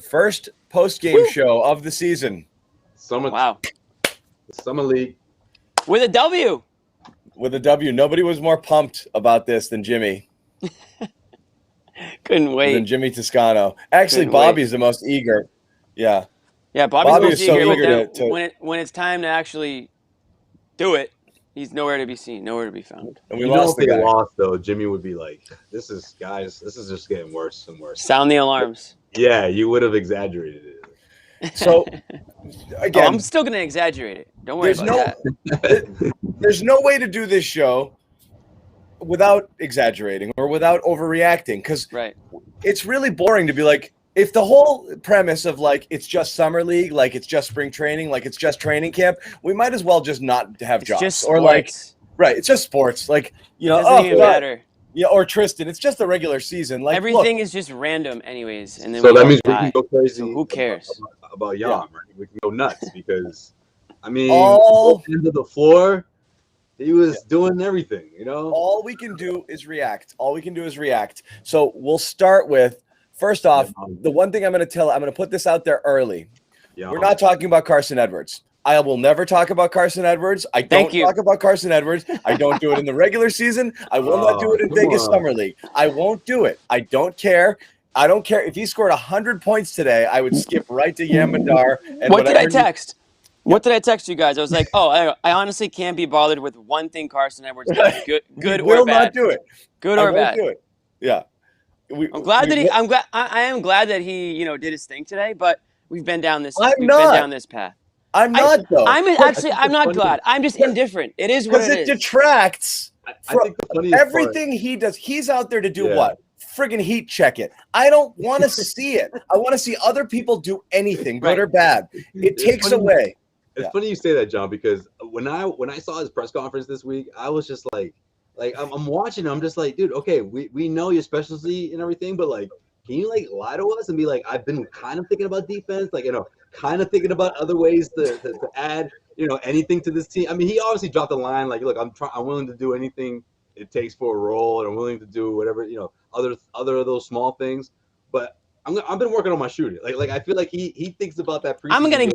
First post-game show of the season. Wow. The Summer League. With a W. With a W. Nobody was more pumped about this than Jimmy. Couldn't wait. Than Jimmy Toscano. Actually, Bobby's the most eager. Yeah. Yeah, Bobby's the most so eager. to when it's time to actually do it, he's nowhere to be seen, nowhere to be found. And we lost the guy. Lost, though, Jimmy would be like, this is just getting worse and worse. Sound the alarms. Yeah, you would have exaggerated it. So, again, I'm still going to exaggerate it. Don't worry about that. There's no way to do this show without exaggerating or without overreacting, because it's really boring to be like, if the whole premise of like it's just summer league, like it's just spring training, like it's just training camp, we might as well just not have jobs. Just or like it's just sports. Like, you know, doesn't even matter. Yeah, or Tristan, it's just the regular season. Like everything is just random, anyways. And then so that means we can go crazy. So who cares about Yam? Right? We can go nuts because, I mean, all end of the floor, he was doing everything. You know, all we can do is react. So we'll start with. First off, the one thing I'm going to put this out there early. Yeah. We're not talking about Carson Edwards. I will never talk about Carson Edwards. I don't talk about Carson Edwards. I don't do it in the regular season. I will not do it in Vegas Summer League. I won't do it. I don't care. I don't care. If he scored 100 points today, I would skip right to Yam Madar. What did I text? What did I text you guys? I was like, I honestly can't be bothered with one thing Carson Edwards does. Good or bad. Will not do it. Good or bad. Do it. Yeah. I am glad that he, did his thing today, but we've been down this path. I'm not though. I'm not glad. I'm just indifferent. It is what it is. Because it detracts from everything he does. He's out there to do what? Friggin' heat check it. I don't want to see it. I want to see other people do anything, good or bad. It takes away. It's funny you say that, John, because when I saw his press conference this week, I was just like I'm watching. I'm just like, dude, okay, we know your specialty and everything, but like, can you like lie to us and be like, I've been kind of thinking about defense, like, kind of thinking about other ways to add, anything to this team. I mean, he obviously dropped the line like, look, I'm willing to do anything it takes for a role, and I'm willing to do whatever, other of those small things. But I've been working on my shooting. Like I feel like he thinks about that. I'm gonna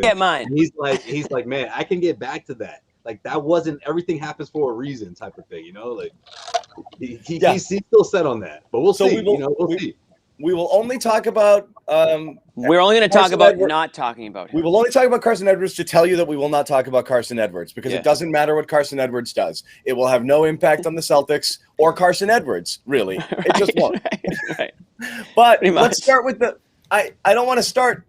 get mine. And he's like, man, I can get back to that. Like that wasn't everything happens for a reason type of thing, Like he's still set on that, but we'll see. We'll see. We will only talk about. We're only going to talk about not talking about him. We will only talk about Carson Edwards to tell you that we will not talk about Carson Edwards because it doesn't matter what Carson Edwards does. It will have no impact on the Celtics or Carson Edwards. Really, it just won't. Right. But let's start with the. I don't want to start.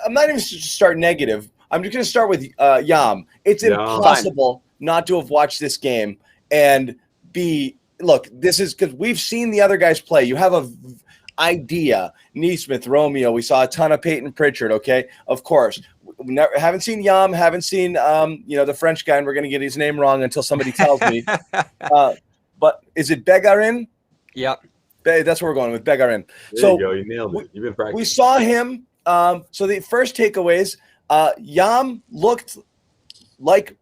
I'm not even start negative. I'm just going to start with Yam. It's impossible not to have watched this game and be look. This is because we've seen the other guys play. You have a idea. Nesmith, Romeo. We saw a ton of Peyton Pritchard. Okay, of course. Haven't seen Yam. Haven't seen the French guy, and we're going to get his name wrong until somebody tells me. But is it Begarin? Yep. That's where we're going with Begarin. There you go. You nailed it. You've been practicing. We saw him. So the first takeaways. Yam looked like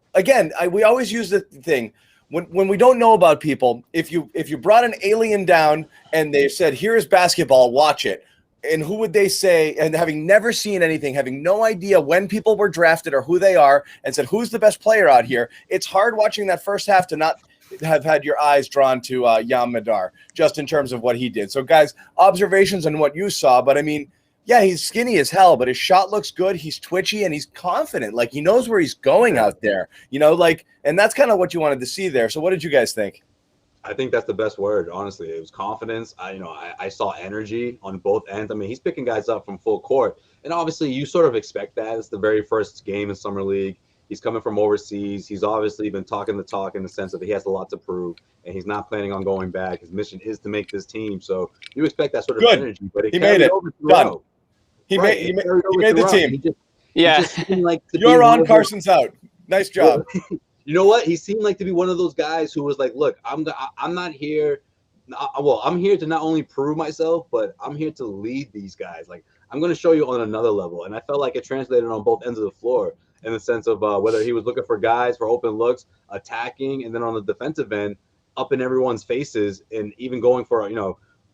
we always use the thing when we don't know about people. If you brought an alien down and they said, "Here's basketball, watch it," and who would they say? And having never seen anything, having no idea when people were drafted or who they are, and said, "Who's the best player out here?" It's hard watching that first half to not have had your eyes drawn to Yam Madar just in terms of what he did. So, guys, observations on what you saw, but I mean. Yeah, he's skinny as hell, but his shot looks good. He's twitchy and he's confident. Like he knows where he's going out there, and that's kind of what you wanted to see there. So what did you guys think? I think that's the best word, honestly. It was confidence. I saw energy on both ends. I mean, he's picking guys up from full court. And obviously you sort of expect that. It's the very first game in Summer League. He's coming from overseas. He's obviously been talking the talk in the sense that he has a lot to prove, and he's not planning on going back. His mission is to make this team. So you expect that sort of energy. But he made it. Done. He made the team. You're on. Carson's out. Nice job. You know what? He seemed like to be one of those guys who was like, "Look, I'm not here. Well, I'm here to not only prove myself, but I'm here to lead these guys. Like, I'm going to show you on another level." And I felt like it translated on both ends of the floor in the sense of whether he was looking for guys for open looks, attacking, and then on the defensive end, up in everyone's faces, and even going for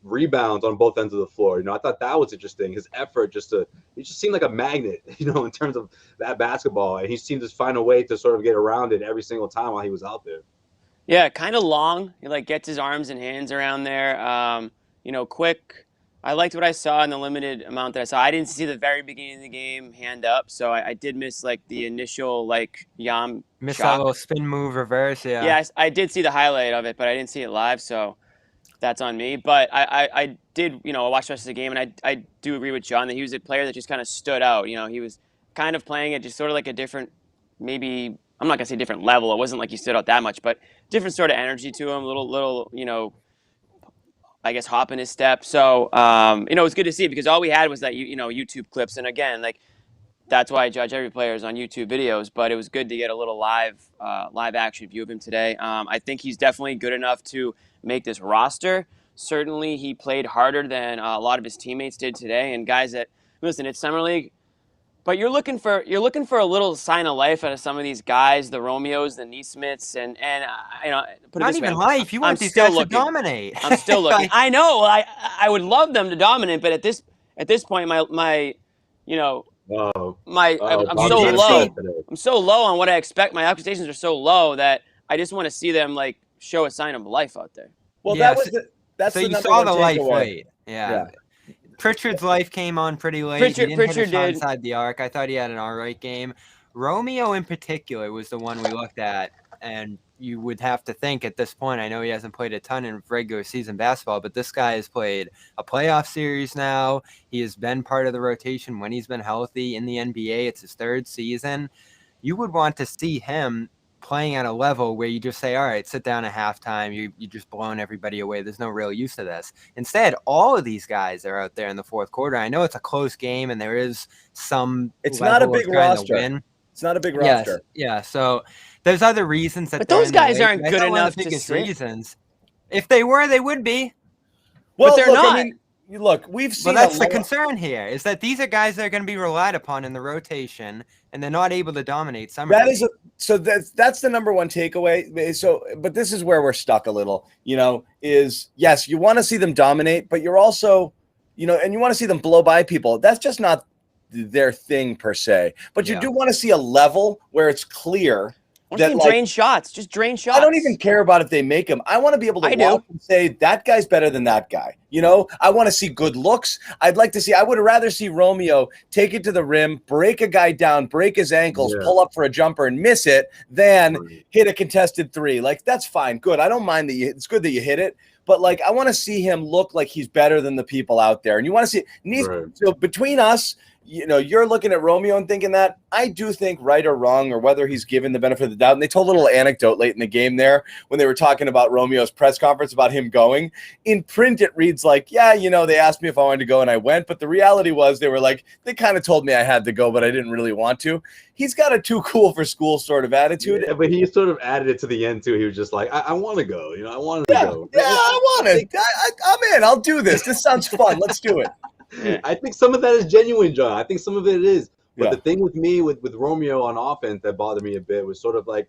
rebounds on both ends of the floor. I thought that was interesting. His effort he just seemed like a magnet, in terms of that basketball. And he seemed to find a way to sort of get around it every single time while he was out there. Yeah, kind of long. He gets his arms and hands around there. Quick. I liked what I saw in the limited amount that I saw. I didn't see the very beginning of the game hand up, so I did miss the initial Yam Miss shot. that little spin move reverse, yeah. Yeah, I did see the highlight of it, but I didn't see it live, so that's on me. But I did, watch the rest of the game, and I do agree with John that he was a player that just kind of stood out. He was kind of playing at just sort of a different, maybe, I'm not going to say different level. It wasn't like he stood out that much, but different sort of energy to him, little I guess, hop in his step. So, it was good to see because all we had was that, YouTube clips. And again, that's why I judge every player is on YouTube videos, but it was good to get a little live action view of him today. I think he's definitely good enough to make this roster. Certainly he played harder than a lot of his teammates did today. And guys listen, it's Summer League, but you're looking for a little sign of life out of some of these guys, the Romeos, the Nesmiths, and put it Not this way, even life. You want I'm these still guys looking. to dominate. I'm still looking. I know. I would love them to dominate, but at this point, I'm so low. I'm so low on what I expect. My expectations are so low that I just want to see them show a sign of life out there. Well, Yeah, that's so the you number saw one the life takeaway. late. Yeah. Pritchard's life came on pretty late. Pritchard he didn't hit a shot did. inside the arc. I thought he had an all right game. Romeo in particular was the one we looked at, and you would have to think at this point, I know he hasn't played a ton in regular season basketball, but this guy has played a playoff series now. He has been part of the rotation when he's been healthy in the NBA. It's his third season. You would want to see him playing at a level where you just say, all right, sit down at halftime. You just blown everybody away. There's no real use to this. Instead, all of these guys are out there in the fourth quarter. I know it's a close game and there is some. It's not a big roster. It's not a big roster. Yeah. So there's other reasons that. But those guys aren't good enough to sit. Reasons. If they were, they would be. Well, but they're not. We've seen. Well, that's the concern here, is that these are guys that are going to be relied upon in the rotation, and they're not able to dominate summer. That's the number one takeaway. So, but this is where we're stuck a little. Is yes, you want to see them dominate, but you're also, and you want to see them blow by people. That's just not their thing per se. But you do want to see a level where it's clear. Drain shots. Just drain shots. I don't even care about if they make them. I want to be able to walk and say that guy's better than that guy. I want to see good looks. I would rather see Romeo take it to the rim, break a guy down, break his ankles, pull up for a jumper and miss it, than hit a contested three. That's fine. Good. I don't mind that it's good that you hit it. But I want to see him look like he's better than the people out there. And you want to see so between us, you're looking at Romeo and thinking that. I do think, right or wrong, or whether he's given the benefit of the doubt. And they told a little anecdote late in the game there when they were talking about Romeo's press conference about him going. In print, it reads they asked me if I wanted to go and I went. But the reality was they kind of told me I had to go, but I didn't really want to. He's got a too cool for school sort of attitude. Yeah, but he sort of added it to the end too. He was just like, I want to go. I wanted to go. Yeah, I want it. I'm in. I'll do this. This sounds fun. Let's do it. I think some of that is genuine, John. I think some of it is. But the thing with me, with Romeo on offense that bothered me a bit was sort of I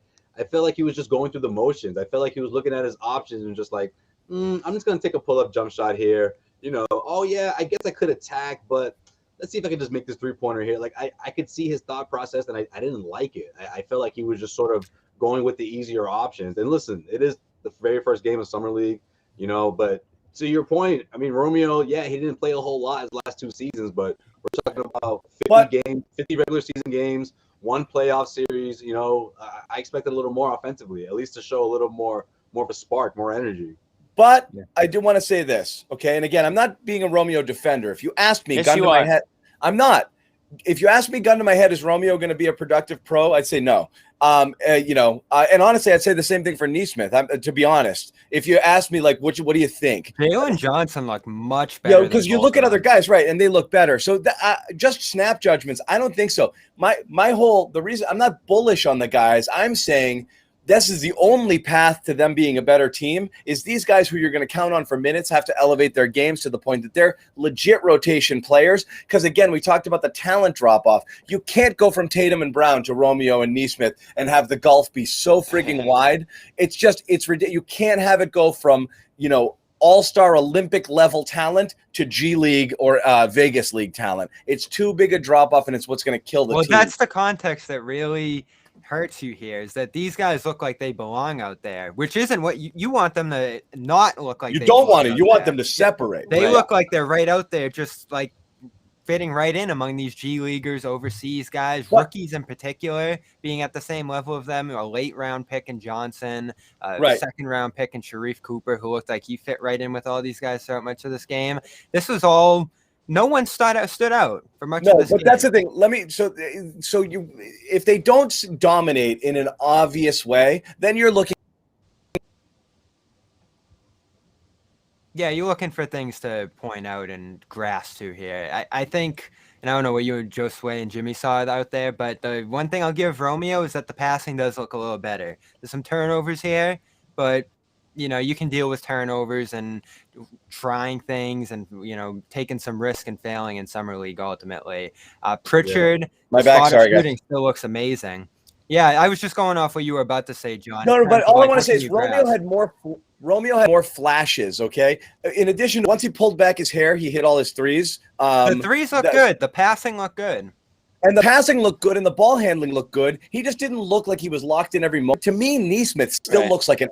felt like he was just going through the motions. I felt like he was looking at his options and just I'm just going to take a pull-up jump shot here. Oh, yeah, I guess I could attack, but let's see if I can just make this three-pointer here. I could see his thought process, and I didn't like it. I felt like he was just sort of going with the easier options. And listen, it is the very first game of Summer League, but to your point, Romeo, he didn't play a whole lot his last two seasons, but we're talking about 50 regular season games, one playoff series. I expected a little more offensively, at least to show a little more of a spark, more energy. But I do want to say this, okay? And again, I'm not being a Romeo defender. If you asked me, gun to my head, I'm not. If you ask me, gun to my head, is Romeo going to be a productive pro? I'd say no. And honestly, I'd say the same thing for Nesmith. To be honest, if you ask me, what do you think? Jalen Johnson looked much better. Because you look at other guys, right, and they look better. So just snap judgments, I don't think so. The reason I'm not bullish on the guys, I'm saying this is the only path to them being a better team is these guys who you're going to count on for minutes have to elevate their games to the point that they're legit rotation players. Because, again, we talked about the talent drop-off. You can't go from Tatum and Brown to Romeo and Nesmith and have the gulf be so frigging wide. It's ridiculous. You can't have it go from, all-star Olympic level talent to G League or Vegas League talent. It's too big a drop off, and it's what's going to kill the team. Well, that's the context that really hurts you here, is that these guys look like they belong out there, which isn't what you want them to not look like. You don't want to. You want them to separate. They look like they're right out there, just like fitting right in among these G Leaguers, overseas guys, rookies in particular, being at the same level of them. A late round pick in Johnson, second round pick in Sharif Cooper, who looked like he fit right in with all these guys throughout much of this game. This was all. No one stood out for much of this game. That's the thing. If they don't dominate in an obvious way, then you're looking. Yeah, you're looking for things to point out and grasp to here. I think, and I don't know what you and Josue and Jimmy saw out there, but the one thing I'll give Romeo is that the passing does look a little better. There's some turnovers here, but you can deal with turnovers and trying things and, taking some risk and failing in summer league ultimately. Pritchard, my back, sorry, shooting still looks amazing. Yeah, I was just going off what you were about to say, John. No, but all I want to say is Romeo had more flashes, okay? In addition, once he pulled back his hair, he hit all his threes. The threes look good. The passing looked good. And the passing looked good and the ball handling looked good. He just didn't look like he was locked in every moment. To me, Nesmith still looks like an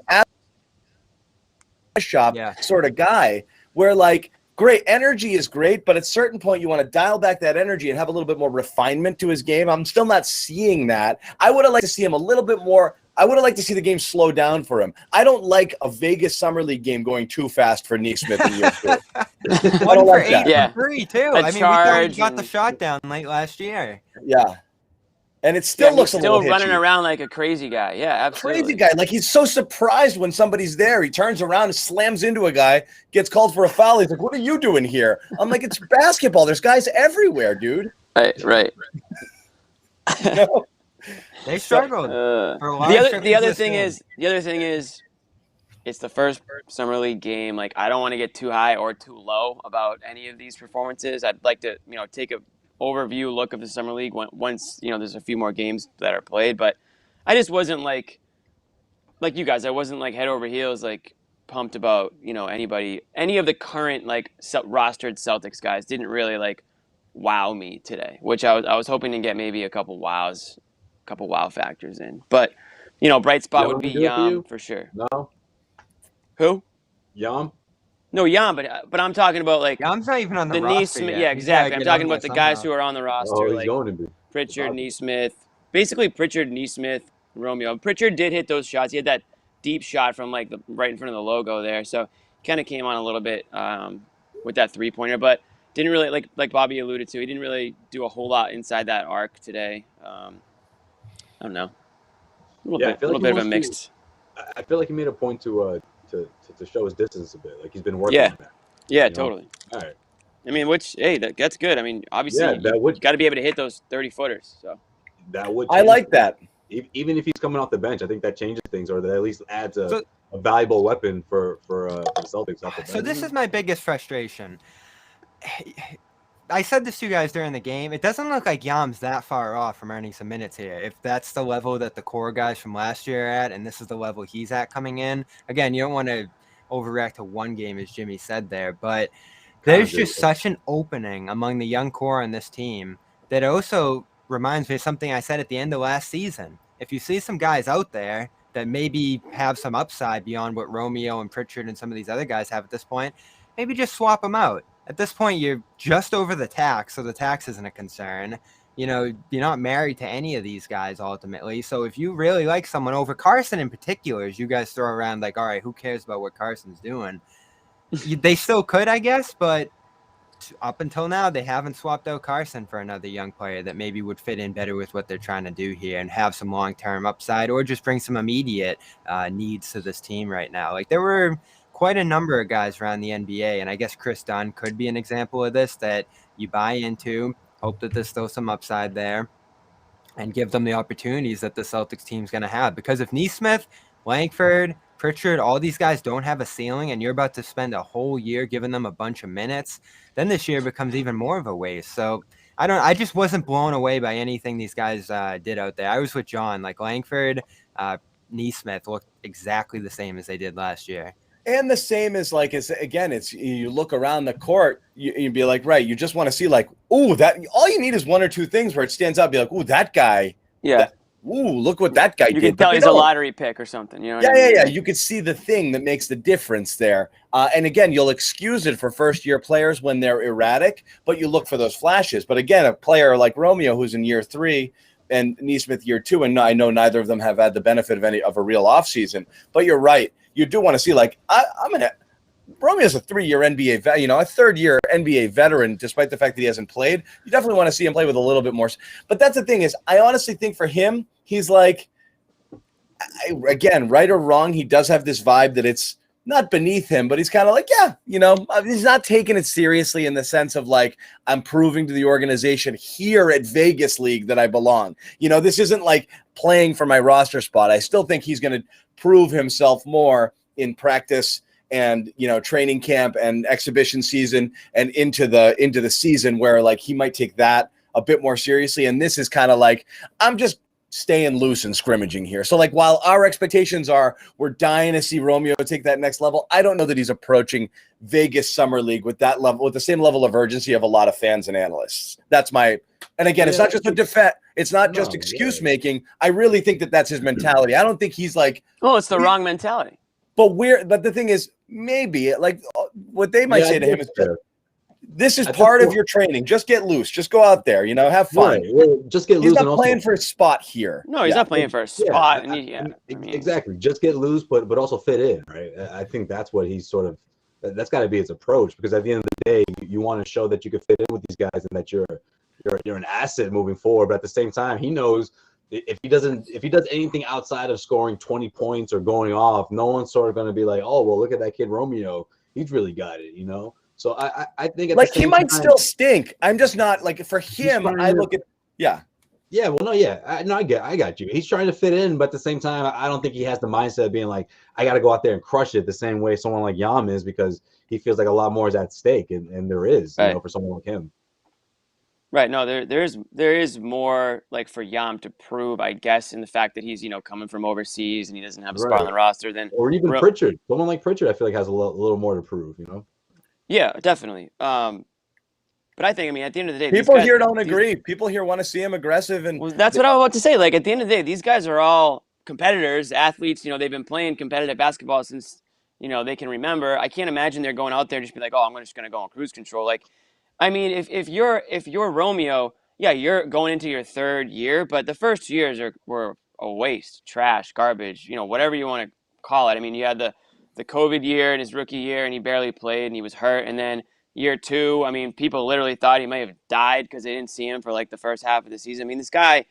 shop sort of guy where great energy is great, but at a certain point you want to dial back that energy and have a little bit more refinement to his game. I'm still not seeing that. I would have liked to see him a little bit more. I would have liked to see the game slow down for him. I don't like a Vegas Summer League game going too fast for Nesmith in year 2. I don't like that. 8 for 3 too. We thought he got the shot down late last year. Yeah. And it still looks a little still running around like a crazy guy. Yeah, absolutely. Crazy guy. Like, he's so surprised when somebody's there. He turns around and slams into a guy, gets called for a foul. He's like, what are you doing here? I'm like, it's basketball. There's guys everywhere, dude. Right. They struggled. The other thing is, it's the first summer league game. Like, I don't want to get too high or too low about any of these performances. I'd like to, take a overview look of the summer league once there's a few more games that are played, but I just wasn't like you guys. I wasn't head over heels pumped about any of the current rostered Celtics guys didn't really wow me today, which I was hoping to get maybe a couple wow factors in, but bright spot would be Yam for sure. No, who? Yam. No, Yam, but I'm talking about Yam's not even on the roster yet. Yeah, exactly. I'm talking about the guys who are on the roster, he's going to be. Pritchard, Nesmith, basically Pritchard, Nesmith, Romeo. Pritchard did hit those shots. He had that deep shot from right in front of the logo there, so kind of came on a little bit with that 3-pointer, but didn't really like Bobby alluded to. He didn't really do a whole lot inside that arc today. I don't know, a little bit of a mixed. I feel like he made a point to show his distance a bit. Like, he's been working on that. Yeah, totally. All right. I mean, that's good. I mean, obviously, you got to be able to hit those 30-footers. So that would. I like that. Even if he's coming off the bench, I think that changes things, or that at least adds a valuable weapon for the Celtics off the bench. So this is my biggest frustration. I said this to you guys during the game. It doesn't look like Yam's that far off from earning some minutes here. If that's the level that the core guys from last year are at, and this is the level he's at coming in, again, you don't want to overreact to one game, as Jimmy said there, but there's just such an opening among the young core on this team that also reminds me of something I said at the end of last season. If you see some guys out there that maybe have some upside beyond what Romeo and Pritchard and some of these other guys have at this point, maybe just swap them out. At this point, you're just over the tax, so the tax isn't a concern. You're not married to any of these guys ultimately. So if you really like someone over Carson in particular, as you guys throw around all right, who cares about what Carson's doing? They still could, I guess, but up until now, they haven't swapped out Carson for another young player that maybe would fit in better with what they're trying to do here and have some long-term upside or just bring some immediate needs to this team right now. There were quite a number of guys around the NBA, and I guess Chris Dunn could be an example of this that you buy into, hope that there's still some upside there, and give them the opportunities that the Celtics team's going to have. Because if Nesmith, Langford, Pritchard, all these guys don't have a ceiling and you're about to spend a whole year giving them a bunch of minutes, then this year becomes even more of a waste. So I just wasn't blown away by anything these guys did out there. I was with John. Langford, Nesmith looked exactly the same as they did last year. And the same is like, again, it's you look around the court, you'd be like, right, you just want to see like, ooh, that all you need is one or two things where it stands out, be like, ooh, that guy. Yeah. Ooh, look what that guy You did. can tell he's a lottery pick or something. You know what I mean? Yeah. You could see the thing that makes the difference there. And again, you'll excuse it for first-year players when they're erratic, but you look for those flashes. But again, a player like Romeo, who's in year 3, and Nesmith year 2, and I know neither of them have had the benefit of a real offseason. But you're right. You do want to see, like, Romeo's a 3-year NBA vet, a third-year NBA veteran, despite the fact that he hasn't played. You definitely want to see him play with a little bit more. But that's the thing is, I honestly think for him, he's like, again, right or wrong, he does have this vibe that it's not beneath him, but he's kind of like, he's not taking it seriously in the sense of like, I'm proving to the organization here at Vegas League that I belong. This isn't like playing for my roster spot. I still think he's going to prove himself more in practice and training camp and exhibition season and into the season where like he might take that a bit more seriously. And this is kind of like, I'm just staying loose and scrimmaging here. So like while our expectations are we're dying to see Romeo take that next level, I don't know that he's approaching Vegas Summer League with that level, with the same level of urgency of a lot of fans and analysts. That's my, and again, it's not just a defense. It's not just excuse making. I really think that that's his mentality. I don't think he's like, it's the wrong mentality. But the thing is, maybe like what they might say to him is, this is part of your training. Just get loose. Just go out there. Have fun. Right. Just get loose. He's not playing for a spot here. No, he's not playing for a spot. Exactly. Just get loose, but also fit in. Right. I think that's what he's sort of. That's got to be his approach, because at the end of the day, you want to show that you can fit in with these guys and that you're an asset moving forward. But at the same time, he knows if he does anything outside of scoring 20 points or going off, no one's sort of going to be like, oh well, look at that kid Romeo. He's really got it. So I think like he might still stink. I'm just not like for him. I look at I got you. He's trying to fit in, but at the same time, I don't think he has the mindset of being like, I got to go out there and crush it the same way someone like Yam is, because he feels like a lot more is at stake, and there is, for someone like him. Right. No, there is more like for Yam to prove, I guess, in the fact that he's coming from overseas and he doesn't have a spot on the roster. Or even Pritchard. Someone like Pritchard, I feel like has a little more to prove. Yeah, definitely. But I think, at the end of the day, people here don't agree. People here want to see him aggressive, and that's what I was about to say. Like at the end of the day, these guys are all competitors, athletes. They've been playing competitive basketball since they can remember. I can't imagine they're going out there and just be like, oh, I'm just going to go on cruise control. Like, if you're Romeo, yeah, you're going into your 3rd year, but the first years were a waste, trash, garbage, whatever you want to call it. You had the COVID year in his rookie year, and he barely played, and he was hurt. And then year 2, people literally thought he might have died because they didn't see him for like the first half of the season. This guy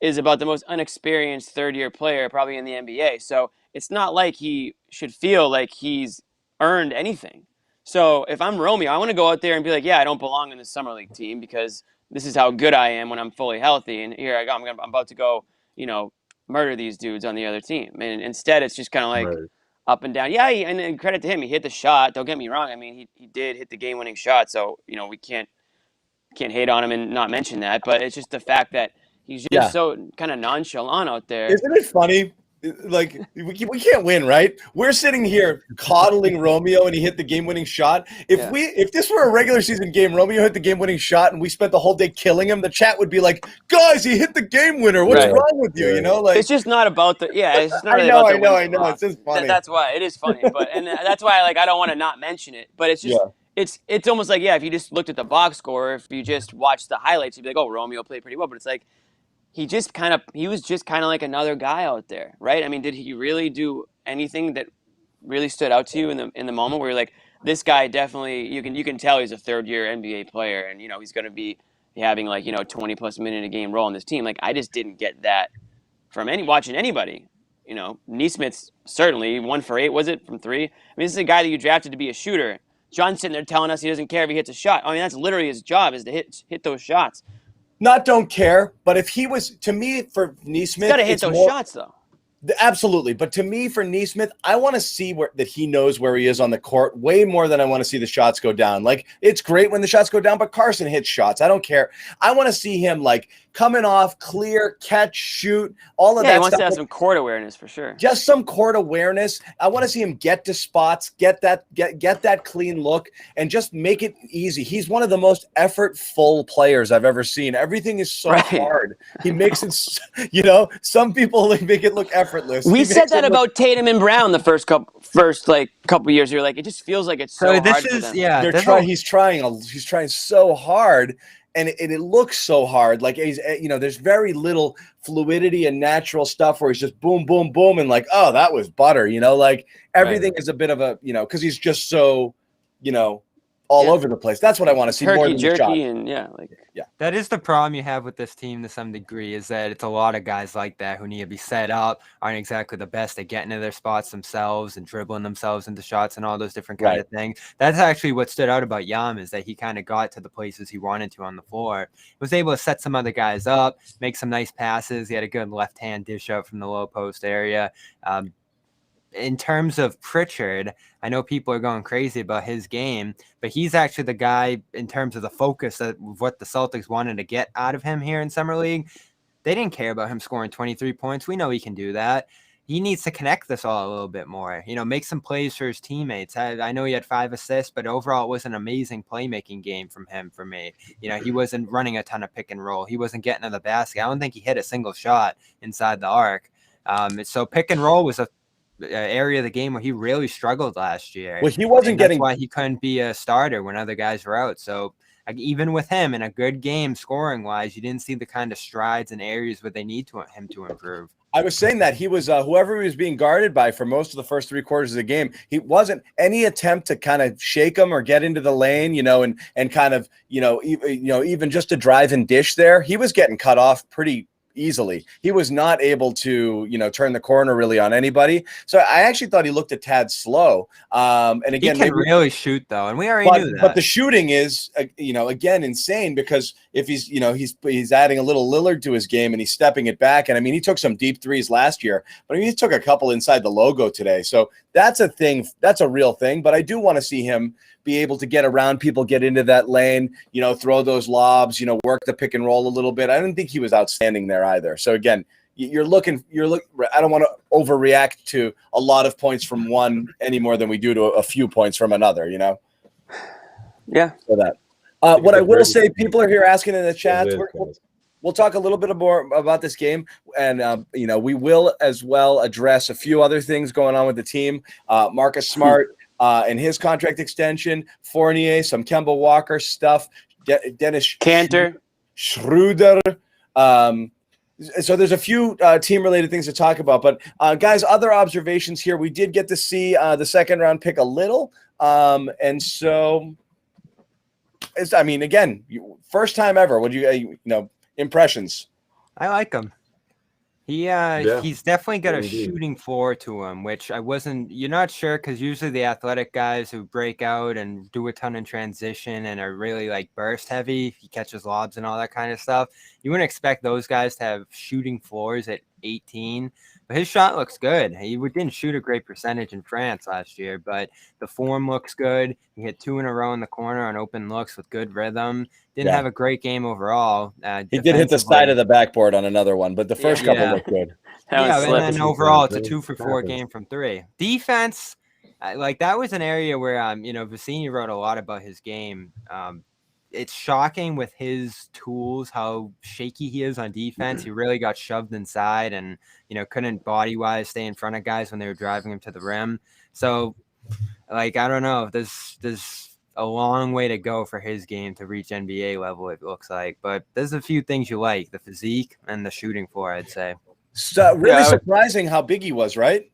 is about the most unexperienced 3rd-year player probably in the NBA. So it's not like he should feel like he's earned anything. So if I'm Romeo, I want to go out there and be like, yeah, I don't belong in the summer league team because this is how good I am when I'm fully healthy. And here I go, I'm about to go, murder these dudes on the other team. And instead, it's just kind of like up and down. Yeah, and credit to him, he hit the shot. Don't get me wrong. He did hit the game-winning shot. So we can't hate on him and not mention that. But it's just the fact that he's just so kind of nonchalant out there. Isn't it funny? Like we can't win, right? We're sitting here coddling Romeo, and he hit the game-winning shot. If this were a regular season game, Romeo hit the game-winning shot, and we spent the whole day killing him, the chat would be like, "Guys, he hit the game winner. What's wrong with you?" Like it's just not about the It's just not really I know. It's just funny. That's why it is funny, but that's why I don't want to not mention it. But it's just it's almost like if you just looked at the box score, if you just watched the highlights, you'd be like, "Oh, Romeo played pretty well," but it's like. He was just kind of like another guy out there, right? Did he really do anything that really stood out to you in the moment where you're like, this guy definitely you can tell he's a 3rd-year NBA player, and he's going to be having 20+ minute a game role on this team. Like I just didn't get that from watching anybody. Nesmith's certainly 1 for 8, was it, from 3? This is a guy that you drafted to be a shooter. John's sitting there telling us he doesn't care if he hits a shot. That's literally his job, is to hit those shots. Not don't care, but if he was, to me, for Nesmith, he's got to hit those shots, though. Absolutely. But to me, for Nesmith, I want to see that he knows where he is on the court way more than I want to see the shots go down. Like, it's great when the shots go down, but Carson hits shots. I don't care. I want to see him like coming off, clear, catch, shoot, all of that he wants stuff. to have some court awareness for sure. Just some court awareness. I want to see him get to spots, get that clean look, and just make it easy. He's one of the most effortful players I've ever seen. Everything is so hard. He makes it, some people make it look effortless. We said that about Tatum and Brown the first couple years. You're like, it just feels like it's so hard for them. Yeah, he's trying so hard. And it looks so hard. Like, there's very little fluidity and natural stuff where he's just boom, boom, boom. And like, oh, that was butter, like everything is a bit of a, because he's just so, all over the place. That's what I want to see more than the shot. And that is the problem you have with this team to some degree, is that it's a lot of guys like that who need to be set up, aren't exactly the best at getting to their spots themselves and dribbling themselves into shots and all those different kind of things. That's actually what stood out about Yam, is that he kind of got to the places he wanted to on the floor. He was able to set some other guys up, make some nice passes. He had a good left-hand dish out from the low post area. In terms of Pritchard, I know people are going crazy about his game, but he's actually the guy in terms of the focus of what the Celtics wanted to get out of him here in Summer League. They didn't care about him scoring 23 points. We know he can do that. He needs to connect this all a little bit more, make some plays for his teammates. I know he had 5 assists, but overall it was an amazing playmaking game from him for me. He wasn't running a ton of pick and roll. He wasn't getting to the basket. I don't think he hit a single shot inside the arc. So pick and roll was a area of the game where he really struggled last year. Well, he wasn't getting. That's why he couldn't be a starter when other guys were out. So even with him in a good game scoring wise, you didn't see the kind of strides and areas where they need him to improve. I was saying that he was whoever he was being guarded by for most of the first 3 quarters of the game. He wasn't any attempt to kind of shake him or get into the lane, and kind of even just to drive and dish there. He was getting cut off pretty easily. He was not able to, turn the corner really on anybody. So I actually thought he looked a tad slow. And again, he can really shoot though, and we already knew that. But the shooting is, again, insane, because if he's, he's adding a little Lillard to his game and he's stepping it back. And I mean, he took some deep threes last year, but he took a couple inside the logo today. So that's a thing. That's a real thing. But I do want to see him be able to get around people, get into that lane, throw those lobs, work the pick and roll a little bit. I didn't think he was outstanding there either. So again, you're looking. I don't want to overreact to a lot of points from one any more than we do to a few points from another. Yeah. So that. What I will say, people are here asking in the chat. We'll talk a little bit more about this game, and we will as well address a few other things going on with the team. Marcus Smart. And his contract extension, Fournier, some Kemba Walker stuff, Dennis Kanter, Schroeder. So there's a few team-related things to talk about. But, guys, other observations here. We did get to see the second-round pick a little. And so, again, first time ever. What do you, impressions? I like him. He's definitely got a shooting floor to him, which you're not sure, because usually the athletic guys who break out and do a ton in transition and are really like burst heavy, he catches lobs and all that kind of stuff. You wouldn't expect those guys to have shooting floors at 18, but his shot looks good. He didn't shoot a great percentage in France last year, but the form looks good. He hit 2 in a row in the corner on open looks with good rhythm. Didn't have a great game overall. He did hit the side of the backboard on another one, but the first couple looked good. And then overall, it's a 2-for-4 game from 3. Defense, that was an area where Vicini wrote a lot about his game. It's shocking with his tools how shaky he is on defense. He really got shoved inside and couldn't body wise stay in front of guys when they were driving him to the rim. So I don't know. There's a long way to go for his game to reach NBA level, it looks like. But there's a few things you like: the physique and the shooting floor, I'd say. So really surprising how big he was, right?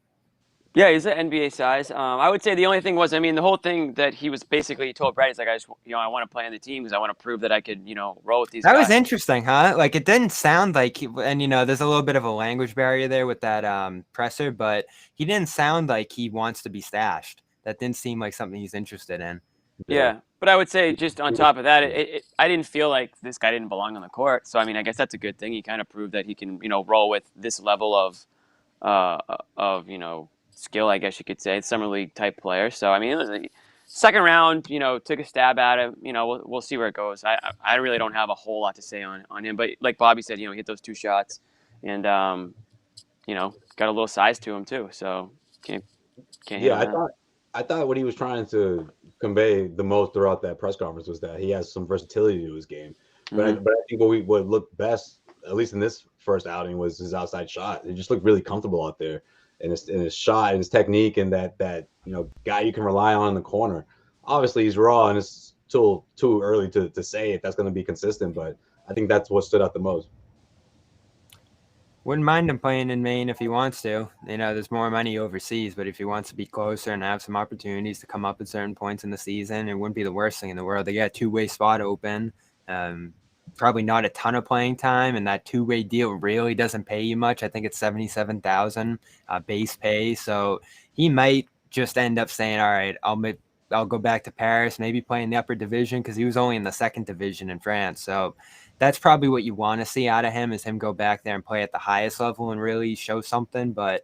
Yeah, he's an NBA size. I would say the only thing was, the whole thing that he was basically told Brad, he's like, I want to play on the team because I want to prove that I could, roll with these guys. That was interesting, huh? It didn't sound like, there's a little bit of a language barrier there with that presser, but he didn't sound like he wants to be stashed. That didn't seem like something he's interested in. Yeah, but I would say just on top of that, I didn't feel like this guy didn't belong on the court. So, I guess that's a good thing. He kind of proved that he can, roll with this level of of skill, I guess you could say, summer league type player. So I mean, it was a second round. Took a stab at it. We'll see where it goes. I really don't have a whole lot to say on him, but like Bobby said, he hit those 2 shots, and got a little size to him too. So can't hate on that. I thought what he was trying to convey the most throughout that press conference was that he has some versatility to his game. But I think what looked best, at least in this first outing, was his outside shot. He just looked really comfortable out there in his shot and his technique, and that guy you can rely on in the corner. Obviously, he's raw and it's too early to say if that's going to be consistent, but I think that's what stood out the most. Wouldn't mind him playing in Maine if he wants to. There's more money overseas, but if he wants to be closer and have some opportunities to come up at certain points in the season, it wouldn't be the worst thing in the world. They got a 2-way spot open. Probably not a ton of playing time, and that 2-way deal really doesn't pay you much. I think it's $77,000 base pay. So he might just end up saying, all right, I'll go back to Paris, maybe play in the upper division, because he was only in the 2nd division in France. So that's probably what you want to see out of him, is him go back there and play at the highest level and really show something. But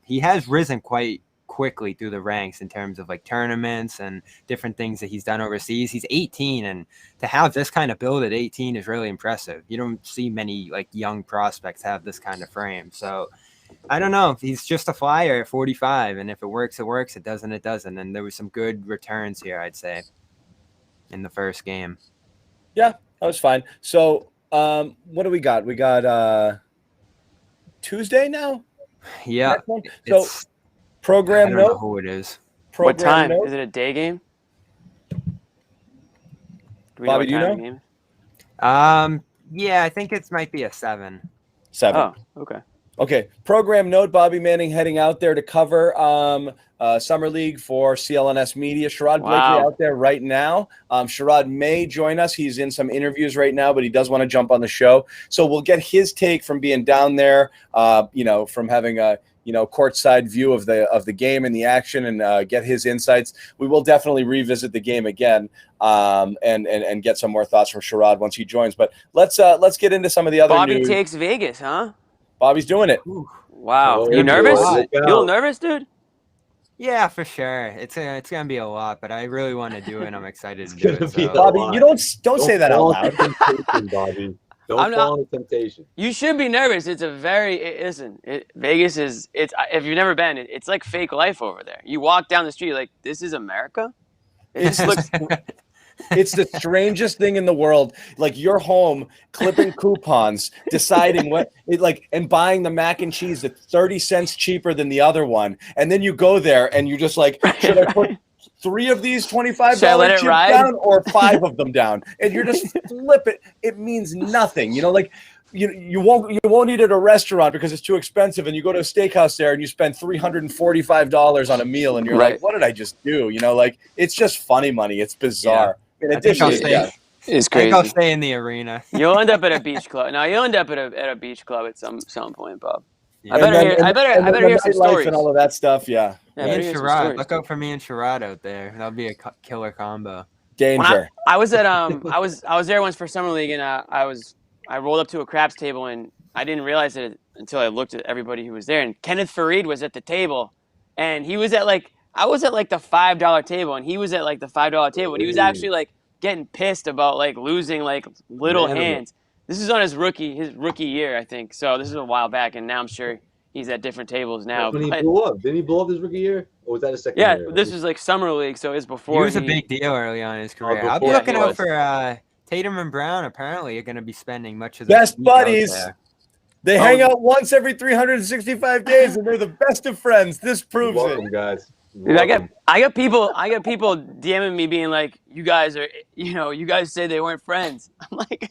he has risen quite quickly through the ranks in terms of like tournaments and different things that he's done overseas. He's 18, and to have this kind of build at 18 is really impressive. You don't see many like young prospects have this kind of frame. So I don't know. He's just a flyer at 45, and if it works, it works. It doesn't, it doesn't. And there was some good returns here, I'd say, in the first game. Yeah, that was fine. So what do we got? We got Tuesday now? Yeah. So program I don't note. know who it is. What time? Note. Is it a day game? Do we Bobby, do you what know? time the game is? Yeah, I think it might be a 7. 7. Oh, okay. Okay. Program note, Bobby Manning heading out there to cover Summer League for CLNS Media. Sherrod Blakely out there right now. Sherrod may join us. He's in some interviews right now, but he does want to jump on the show. So we'll get his take from being down there, from having a courtside view of the game and the action, and get his insights. We will definitely revisit the game again and get some more thoughts from Sherrod once he joins. But let's get into some of the other Bobby news. takes Vegas, huh? Bobby's doing it. Wow. Oh, You nervous? look You a out. little nervous, dude? Yeah, for sure. It's gonna be a lot, but I really want to do it. I'm excited to do gonna it. be So. a Bobby, lot. you don't say that out fall loud. into temptation, Bobby. Don't fall into temptation. You should be nervous. It's a Vegas is if you've never been, it's like fake life over there. You walk down the street like, this is America? It just looks It's the strangest thing in the world. Like you're home clipping coupons, deciding and buying the mac and cheese at 30 cents cheaper than the other one. And then you go there and you're just like, should I put 3 of these $25 Should I let it chips ride? down or 5 of them down? And you're just flip it. It means nothing. You won't eat at a restaurant because it's too expensive, and you go to a steakhouse there and you spend $345 on a meal, and you're Right. like, what did I just do? It's just funny money. It's bizarre. In I think I'll addition, stay. it's I think crazy. I'll stay in the arena. You'll end up at a beach club. No, you'll end up at a beach club at some point, Bob. Yeah. I better hear some nightlife stories. and all of that stuff. Yeah, Yeah, Me I and better hear some Sherrod. stories, Look dude. out for me and Sherrod out there. That'll be a killer combo. danger. I was at I was there once for summer league, and I rolled up to a craps table, and I didn't realize it until I looked at everybody who was there. And Kenneth Farid was at the table, and he was at I was at the $5 table, and he was at the $5 table, and he was actually getting pissed about losing little Man. hands. This is on his rookie year, I think. So this is a while back, and now I'm sure he's at different tables now. That's when he But, blew up. Didn't he blow up his rookie year? Or was that his second yeah, year? this was summer league, so it's before He was a big deal early on in his career. I'll be before looking he out was. for Tatum and Brown. Apparently, are going to be spending much of the Best week out buddies. there. They hang out once every 365 days, and they're the best of friends. This proves Welcome, it. guys. Dude, I Welcome. got people DMing me being like, you guys say they weren't friends. I'm like,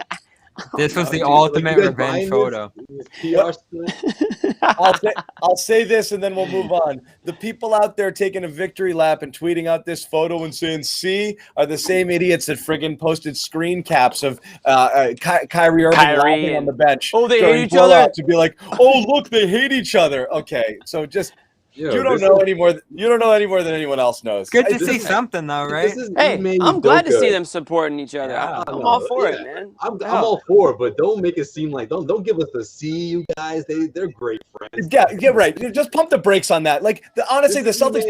This was the Dude, ultimate you guys revenge buying photo. this PR stunt? I'll say this, and then we'll move on. The people out there taking a victory lap and tweeting out this photo and saying "see" are the same idiots that friggin' posted screen caps of Kyrie Irving laughing on the bench. Oh, they during hate each other? blowouts to be like, "Oh, look, they hate each other." Okay, so just You You don't know any more. You don't know any more than anyone else knows. Good to see something, though, right? Hey, Ime I'm glad to Udoka. see them supporting each other. Yeah. I'm all for it, man. I'm all for it, but don't make it seem like don't give us the C, you guys. They're great friends. Yeah, right. Just pump the brakes on that. Like honestly, the Celtics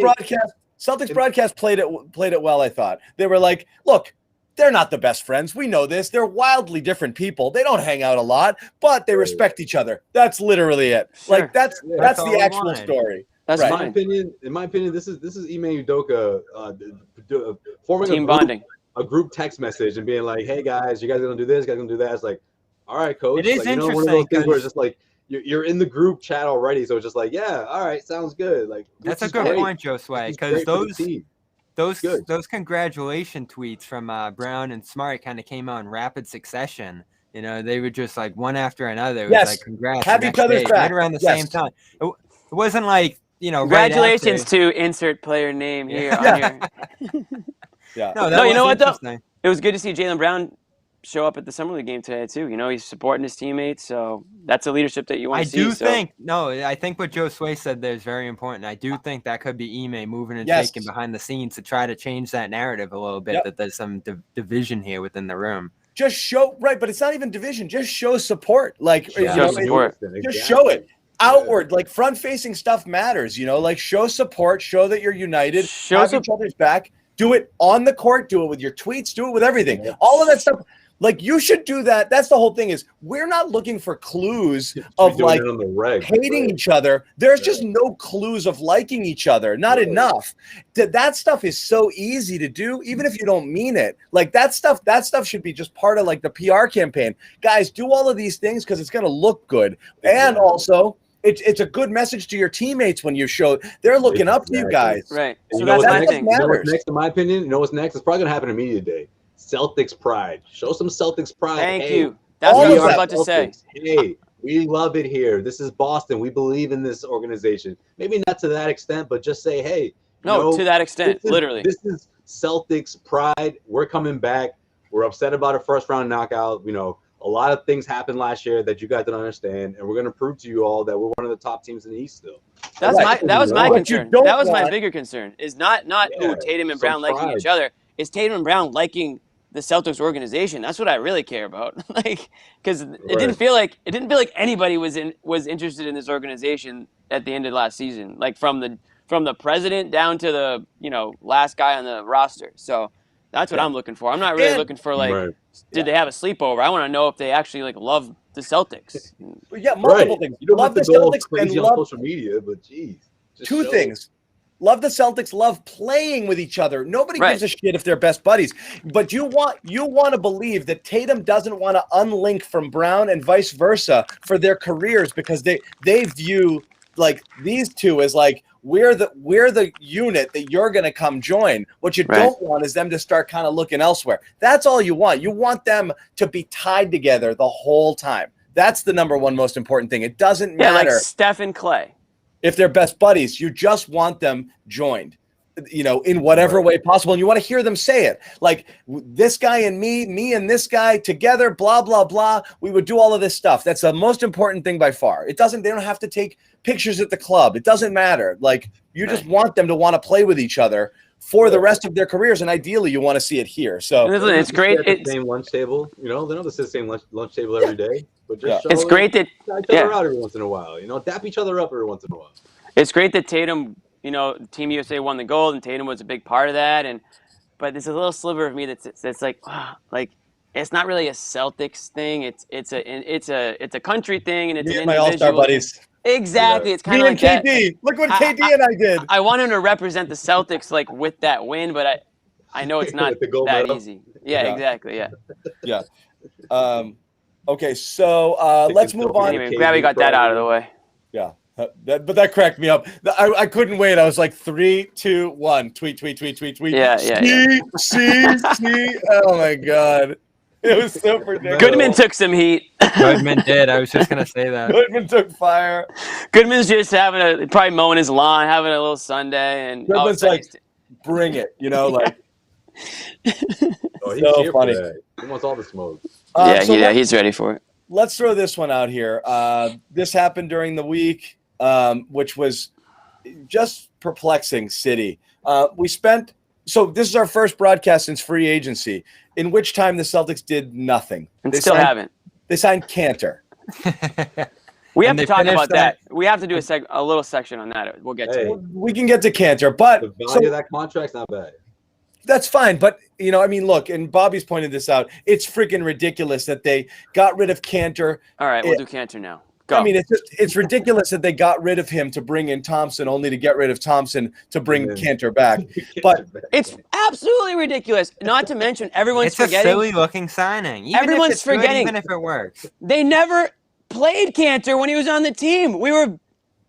broadcast played it well. I thought they were like, look, they're not the best friends. We know this. They're wildly different people. They don't hang out a lot, but they respect each other. That's literally it. Sure. Like that's all the I actual wanted. story. That's Right. fine. In my opinion, this is Ime Udoka forming Team bonding. a group text message and being like, "Hey guys, you guys gonna do this? You guys gonna do that?" It's like, all right, coach. It is like, one of interesting those things where 'cause- it's just like you're in the group chat already, so it's just like, yeah, all right, sounds good. Like That's a this is good great. point, Josue, This is because great for the team. those congratulation tweets from Brown and Smart kind of came out in rapid succession. You know, they were just like one after another. It was Yes. like congrats. Have the each next other's day, back. right around the Yes. same time. It wasn't like, you know, Congratulations right after. to insert player name here on Yeah. here. Yeah. No, that No, you was know what, though? interesting. It was good to see Jaylen Brown show up at the summer league game today too. You know, he's supporting his teammates, so that's a leadership that you want I to see. do so. I think what Josue said there is very important. I do think that could be Ime moving and Yes. shaking behind the scenes to try to change that narrative a little bit, Yep. that there's some division here within the room. Just show right, but it's not even division. Just show support. Like Show you know, support. just show it outward. Like front facing stuff matters. You know, like show support. Show that you're united. Show Have each other's back. Do it on the court. Do it with your tweets. Do it with everything. All of that stuff. Like you should do that. That's the whole thing. Is we're not looking for clues of Doing like it on the reg, hating right? each other. There's just no clues of liking each other. Not enough. That stuff is so easy to do, even if you don't mean it. Like that stuff should be just part of like the PR campaign. Guys, do all of these things because it's going to look good, and also it's a good message to your teammates when you show they're looking up to you guys. Right. And So you know that's what's my next? thing. You know what's Matters. next, in my opinion? You know what's next? It's probably gonna happen in media day. Celtics pride. Show some Celtics pride. Thank Hey, you. That's all what I of was that, about to say. Celtics. Hey, we love it here. This is Boston. We believe in this organization. Maybe not to that extent, but just say, hey. No, to that extent, literally. This is Celtics pride. We're coming back. We're upset about a first round knockout. You know, a lot of things happened last year that you guys don't understand, and we're going to prove to you all that we're one of the top teams in the East still. That was my But you concern. don't That was my want- bigger concern. Is not Tatum and some Brown liking pride. each other. It's Tatum and Brown liking the Celtics organization. That's what I really care about. Like, because it didn't feel like anybody was interested in this organization at the end of last season. Like from the president down to the last guy on the roster. So that's what I'm looking for. I'm not really looking for did they have a sleepover? I want to know if they actually like love the Celtics. Yeah, multiple things. You don't Love have the to go Celtics and crazy on love social media, but geez. just two show things. Love the Celtics, love playing with each other. Nobody Right. gives a shit if they're best buddies. But you want to believe that Tatum doesn't want to unlink from Brown and vice versa for their careers because they view like these two as like we're the unit that you're going to come join. What you Right. don't want is them to start kind of looking elsewhere. That's all you want. You want them to be tied together the whole time. That's the number one most important thing. It doesn't Yeah, like matter Steph and Clay. if they're best buddies. You just want them joined, in whatever way possible. And you want to hear them say it. Like this guy and me and this guy together, blah, blah, blah. We would do all of this stuff. That's the most important thing by far. They don't have to take pictures at the club. It doesn't matter. Like you just want them to want to play with each other for the rest of their careers. And ideally you want to see it here. So Listen, it's great. At the same lunch table. They don't have to sit at the same lunch table every day. But just show It's great that each other out every once in a while. Dap each other up every once in a while. It's great that Tatum, Team USA won the gold, and Tatum was a big part of that. But there's a little sliver of me that's like it's not really a Celtics thing. It's a country thing, and it's me an and my individual. all-star buddies. Exactly. It's kind Me of and like that. KD. Look what KD and I did. I want him to represent the Celtics like with that win, but I know it's not The gold that medal. easy. Yeah, exactly. Yeah. Yeah. Okay, so let's move on. Anyway, glad we got that out of the way. Yeah. But that cracked me up. I couldn't wait. I was like 3, 2, 1. Tweet. Yeah. See. Oh my god. It was so ridiculous. Goodman took some heat. Goodman did. I was just going to say that. Goodman took fire. Goodman's just probably mowing his lawn, having a little Sunday, and Goodman's like, bring it, like. He's So here funny. for that. He wants all the smoke. He's ready for it. Let's throw this one out here. This happened during the week, which was just perplexing city. So this is our first broadcast since free agency, in which time the Celtics did nothing. And still haven't. They signed Kanter. We have to talk about that. We have to do a little section on that. We'll get to it. We can get to Kanter, but the value of that contract's not bad. That's fine, but look, and Bobby's pointed this out. It's freaking ridiculous that they got rid of Kanter. All right, we'll do Kanter now. Go. I mean, it's ridiculous that they got rid of him to bring in Thompson, only to get rid of Thompson to bring Kanter back. But it's absolutely ridiculous. Not to mention, everyone's forgetting. It's a silly-looking signing. Everyone's forgetting. Even if it works. They never played Kanter when he was on the team.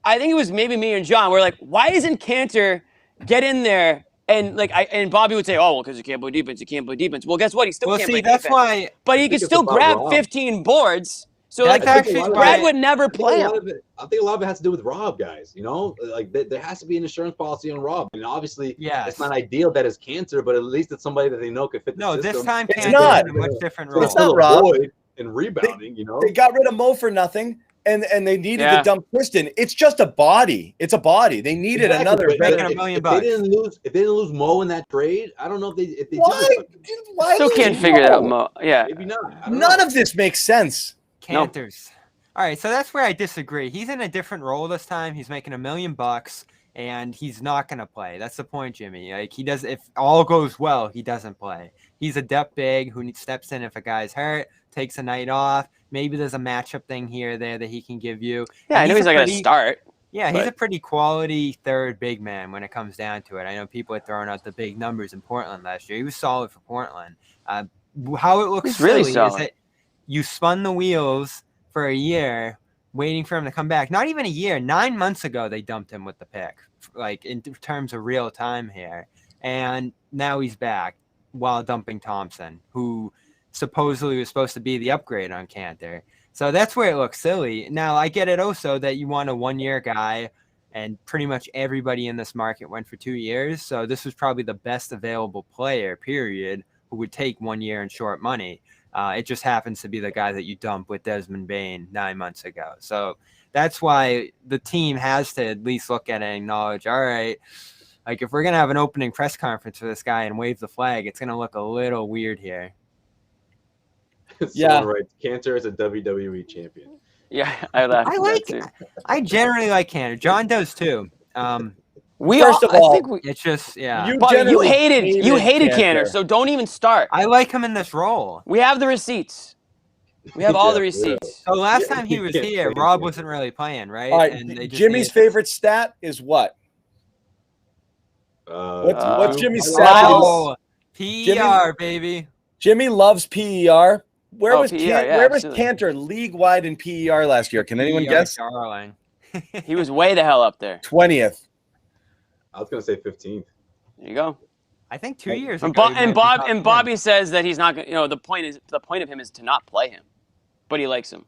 I think it was maybe me and John. We're like, why isn't Kanter get in there? And and Bobby would say, oh, well, because you can't play defense. You can't play defense. Well, guess what? He still can't play defense. Why. But he could still grab 15 boards. So Brad would never play him. I think a lot of it has to do with Rob, guys. There has to be an insurance policy on Rob. And obviously, it's not ideal that it's Kanter, but at least it's somebody that they know could fit the system. No, this time it's not. In a much different role. It's not Rob. And rebounding, They got rid of Mo for nothing, and they needed to dump Tristan. It's just a body. It's a body. They needed another. Making $1 million. If they didn't lose Mo in that trade, I don't know if they Why still can't figure it out, Mo. Yeah, maybe not. None of this makes sense. Kanter's. All right, so that's where I disagree. He's in a different role this time. He's making $1 million, and he's not going to play. That's the point, Jimmy. If all goes well, he doesn't play. He's a depth big who steps in if a guy's hurt, takes a night off. Maybe there's a matchup thing here or there that he can give you. Yeah, I know he's not going to start. Yeah, he's a pretty quality third big man when it comes down to it. I know people are throwing out the big numbers in Portland last year. He was solid for Portland. How it looks really silly solid. is that you spun the wheels for a year waiting for him to come back. Not even a year. 9 months ago, they dumped him with the pick, in terms of real time here. And now he's back while dumping Thompson, who supposedly was supposed to be the upgrade on Kanter. So that's where it looks silly. Now, I get it also that you want a one-year guy, and pretty much everybody in this market went for 2 years. So this was probably the best available player, period, who would take 1 year and short money. It just happens to be the guy that you dumped with Desmond Bane 9 months ago. So that's why the team has to at least look at it and acknowledge, all right, if we're going to have an opening press conference for this guy and wave the flag, it's going to look a little weird here. Someone writes, Kanter is a WWE champion. Yeah, I generally like Kanter. John does too. It's just You hated Kanter, so don't even start. I like him in this role. We have the receipts. We have all the receipts. So last time he was here, Rob wasn't really playing, right? All right. Jimmy's favorite stat is what? What's Jimmy's stat? PER, baby. Jimmy loves PER. Where was absolutely. Kanter league-wide in PER last year? Can anyone guess? Darling. He was way the hell up there. 20th. I was going to say 15th. There you go. I think 2 years and ago. Bobby says that he's not going to, the point of him is to not play him, but he likes him.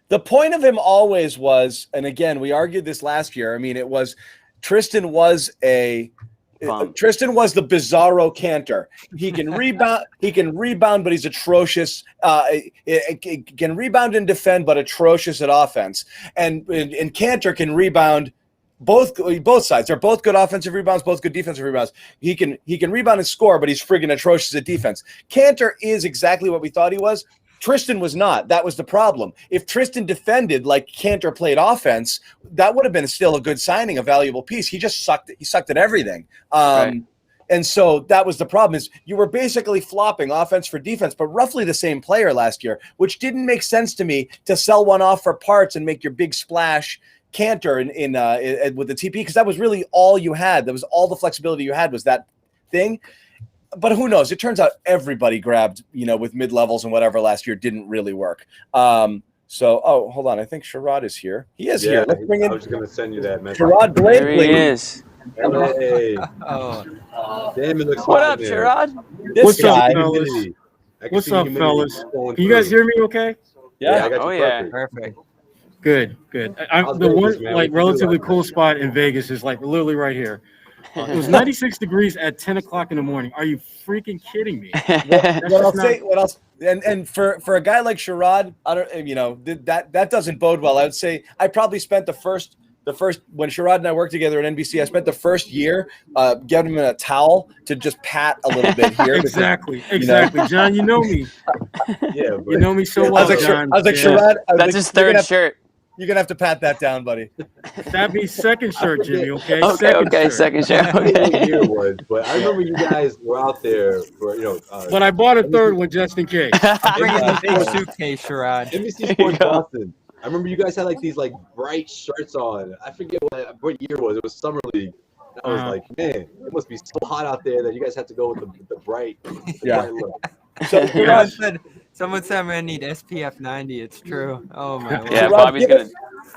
The point of him always was, and again, we argued this last year. I mean, it was Tristan was the bizarro Kanter. He can rebound. He can rebound, but he's atrocious. He can rebound and defend, but atrocious at offense. And Kanter can rebound both sides. They're both good offensive rebounds, both good defensive rebounds. He can rebound and score, but he's friggin' atrocious at defense. Kanter is exactly what we thought he was. Tristan was not. That was the problem. If Tristan defended like Kanter played offense, that would have been still a good signing, a valuable piece. He just sucked. He sucked at everything. Right. And so that was the problem, is you were basically flopping offense for defense, but roughly the same player last year, which didn't make sense to me to sell one off for parts and make your big splash Kanter in with the TP, because that was really all you had. That was all the flexibility you had, was that thing. But who knows? It turns out everybody grabbed, with mid-levels and whatever last year didn't really work. So, hold on. I think Sherrod is here. He is here. Let's bring in. I was going to send you that message. Sherrod Blakely. There he is. Hey. Damn, it looks what up, Sherrod? What's up, fellas? What's up, fellas? Can you guys hear me okay? Yeah, I got you Perfect. Good. The one relatively cool spot in Vegas is literally right here. It was 96 degrees at 10 o'clock in the morning. Are you freaking kidding me? What else? And for a guy like Sherrod, I don't, that doesn't bode well. I would say I probably spent the first when Sherrod and I worked together at NBC, I spent the first year giving him a towel to just pat a little bit here. Exactly. Because, John, you know me. Yeah, You know me so well, John. I was like, Sherrod. That's his third shirt. You're going to have to pat that down, buddy. That'd be second shirt, Jimmy, okay? Second shirt. I don't know what year it was, but I remember you guys were out there for, but I bought a third one just in case. I'm bringing the big suitcase, Sherrod. NBC Sports Boston. I remember you guys had like these like bright shirts on. I forget what year it was. It was Summer League. I was like, man, it must be so hot out there that you guys had to go with the bright, bright look. So Someone said I'm gonna need SPF 90. It's true. Oh my lord. Yeah, Sherrod, Bobby's gonna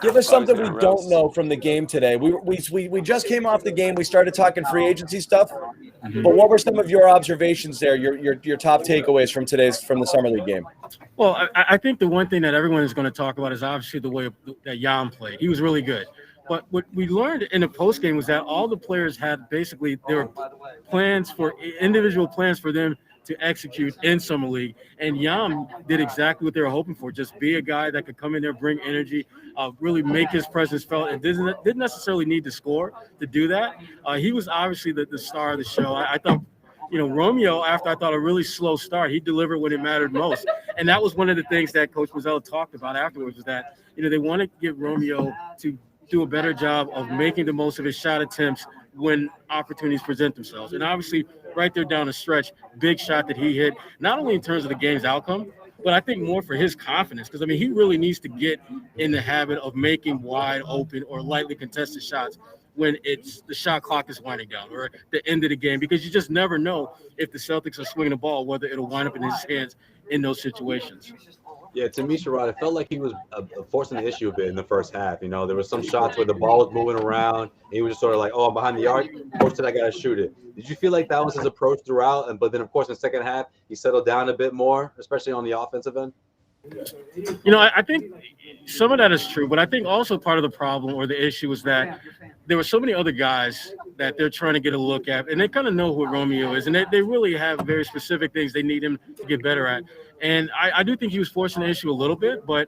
give us something we roast. don't know from the game today. We just came off the game. We started talking free agency stuff. But what were some of your observations there? Your top takeaways from the Summer League game? Well, I think the one thing that everyone is going to talk about is obviously the way that Yam played. He was really good. But what we learned in the postgame was that all the players had basically their individual plans for them to execute in Summer League. And Yam did exactly what they were hoping for, just be a guy that could come in there, bring energy, really make his presence felt, and didn't necessarily need to score to do that. He was obviously the star of the show. I thought, Romeo, after I thought a really slow start, he delivered when it mattered most. And that was one of the things that Coach Mazzella talked about afterwards, was that, they want to get Romeo to do a better job of making the most of his shot attempts when opportunities present themselves. And obviously, right there down the stretch, big shot that he hit, not only in terms of the game's outcome, but I think more for his confidence. Because, he really needs to get in the habit of making wide open or lightly contested shots when the shot clock is winding down or the end of the game, because you just never know if the Celtics are swinging the ball, whether it'll wind up in his hands in those situations. Yeah, to me, Sherrod, it felt like he was forcing the issue a bit in the first half. There were some shots where the ball was moving around, and he was just sort of like, I'm behind the arc, coach said I got to shoot it. Did you feel like that was his approach throughout? But then, of course, in the second half, he settled down a bit more, especially on the offensive end? I think some of that is true, but I think also part of the problem or the issue is that there were so many other guys that they're trying to get a look at, and they kind of know who Romeo is, and they really have very specific things they need him to get better at. And I do think he was forcing the issue a little bit, but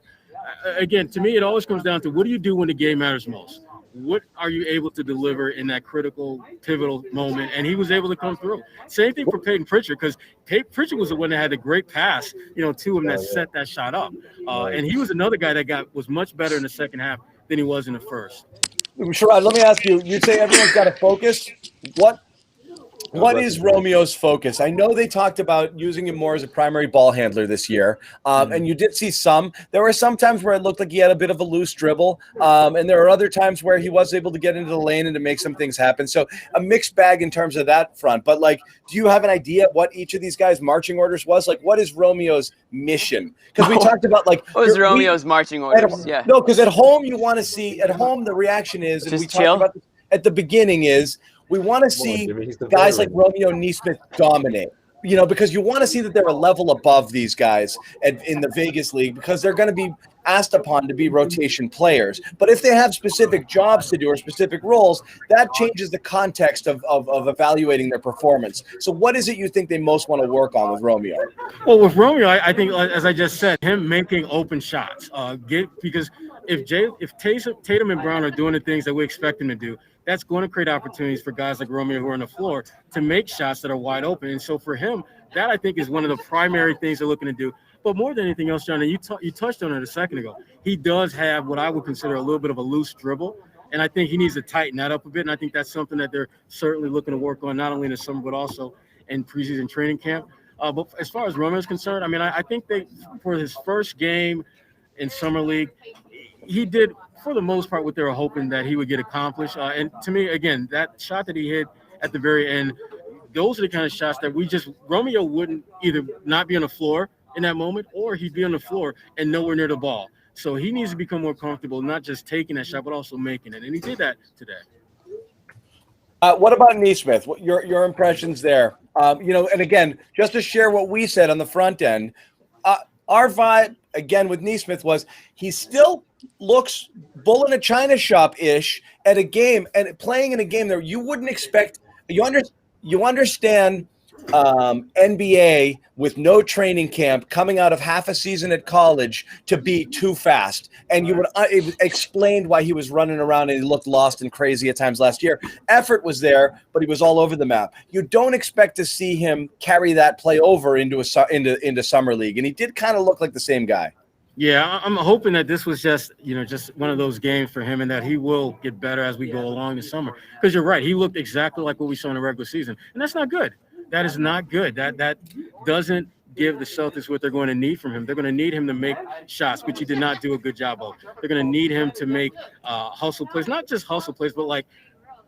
again, to me, it always comes down to what do you do when the game matters most? What are you able to deliver in that critical, pivotal moment? And he was able to come through. Same thing for Peyton Pritchard, because Pritchard was the one that had a great pass, to him that set that shot up. And he was another guy that was much better in the second half than he was in the first. Sherrod, let me ask you. You say everyone's got to focus. What is Romeo's focus? I know they talked about using him more as a primary ball handler this year, and you did see some. There were some times where it looked like he had a bit of a loose dribble, and there are other times where he was able to get into the lane and to make some things happen. So a mixed bag in terms of that front. But, do you have an idea what each of these guys' marching orders was? What is Romeo's mission? Because we talked about, what was Romeo's marching orders? Yeah. No, because at home you want to see – at home the reaction is – and just we chill? talked about this at the beginning is – we want to see guys like Romeo and Nesmith dominate, because you want to see that they're a level above these guys in the Vegas League, because they're going to be asked upon to be rotation players. But if they have specific jobs to do or specific roles, that changes the context of evaluating their performance. So what is it you think they most want to work on with Romeo? Well, with Romeo, I think, as I just said, him making open shots. Because if Tatum and Brown are doing the things that we expect them to do, that's going to create opportunities for guys like Romeo who are on the floor to make shots that are wide open. And so for him, that I think is one of the primary things they're looking to do. But more than anything else, John, and you touched on it a second ago, he does have what I would consider a little bit of a loose dribble. And I think he needs to tighten that up a bit. And I think that's something that they're certainly looking to work on, not only in the summer, but also in preseason training camp. But as far as Romeo is concerned, I think for his first game in Summer League, he did, for the most part, what they were hoping that he would get accomplished. And to me, again, that shot that he hit at the very end, those are the kind of shots that Romeo wouldn't either not be on the floor in that moment, or he'd be on the floor and nowhere near the ball. So he needs to become more comfortable, not just taking that shot, but also making it. And he did that today. What about Nesmith? Your impressions there? And again, just to share what we said on the front end, our vibe, again, with Nesmith was he still looks bull in a china shop-ish at a game and playing in a game that you wouldn't expect. You understand NBA with no training camp, coming out of half a season at college, to be too fast. And you would it explained why he was running around and he looked lost and crazy at times last year. Effort was there, but he was all over the map. You don't expect to see him carry that play over into summer league, and he did kind of look like the same guy. Yeah, I'm hoping that this was just one of those games for him, and that he will get better as we go along this summer. Because you're right, he looked exactly like what we saw in the regular season, and that's not good. That is not good. That doesn't give the Celtics what they're going to need from him. They're going to need him to make shots, which he did not do a good job of. They're going to need him to make hustle plays, not just hustle plays, but like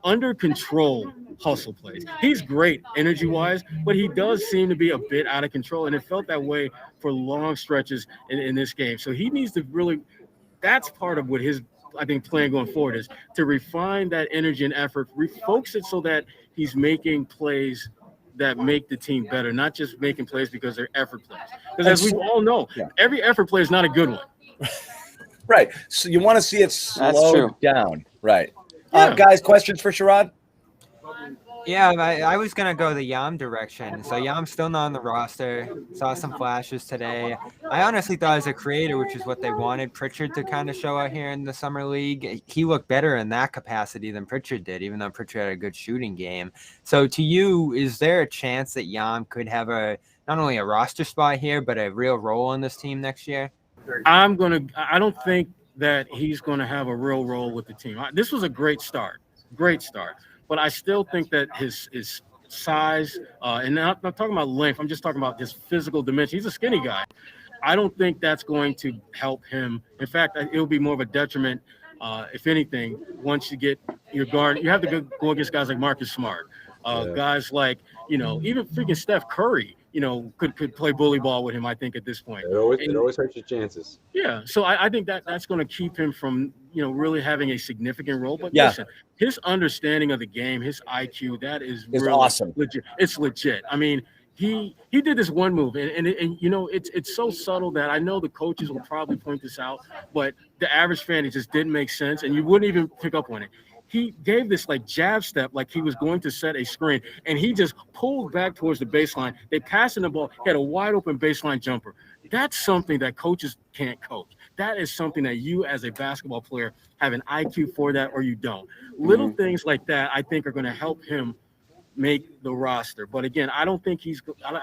under control hustle plays. He's great energy-wise, but he does seem to be a bit out of control, and it felt that way for long stretches in this game. So he needs to really – that's part of what his, I think, plan going forward is, to refine that energy and effort, refocus it so that he's making plays that make the team better, not just making plays because they're effort plays. Because as we all know, every effort play is not a good one. Right. So you want to see it slowed down. Right. Yeah. Guys, questions for Sherrod? Yeah, I was going to go the Yam direction. So Yam's still not on the roster. Saw some flashes today. I honestly thought as a creator, which is what they wanted Pritchard to kind of show out here in the summer league, he looked better in that capacity than Pritchard did, even though Pritchard had a good shooting game. So to you, is there a chance that Yam could have not only a roster spot here, but a real role on this team next year? I don't think that he's going to have a real role with the team. This was a great start. But I still think that his size, and I'm not talking about length, I'm just talking about his physical dimension. He's a skinny guy. I don't think that's going to help him. In fact, it'll be more of a detriment, if anything, once you get your guard. You have to go against guys like Marcus Smart, guys like, even freaking Steph Curry, could play bully ball with him, I think, at this point. It always hurts your chances. Yeah, so I think that's going to keep him from, really having a significant role. But listen, his understanding of the game, his IQ, that is really awesome. Legit. It's legit. I mean, he did this one move, and it's so subtle that I know the coaches will probably point this out, but the average fan, it just didn't make sense, and you wouldn't even pick up on it. He gave this like jab step, like he was going to set a screen, and he just pulled back towards the baseline. They passed him the ball. He had a wide open baseline jumper. That's something that coaches can't coach. That is something that you as a basketball player have an IQ for that, or you don't. Little things like that, I think, are going to help him make the roster. But again, I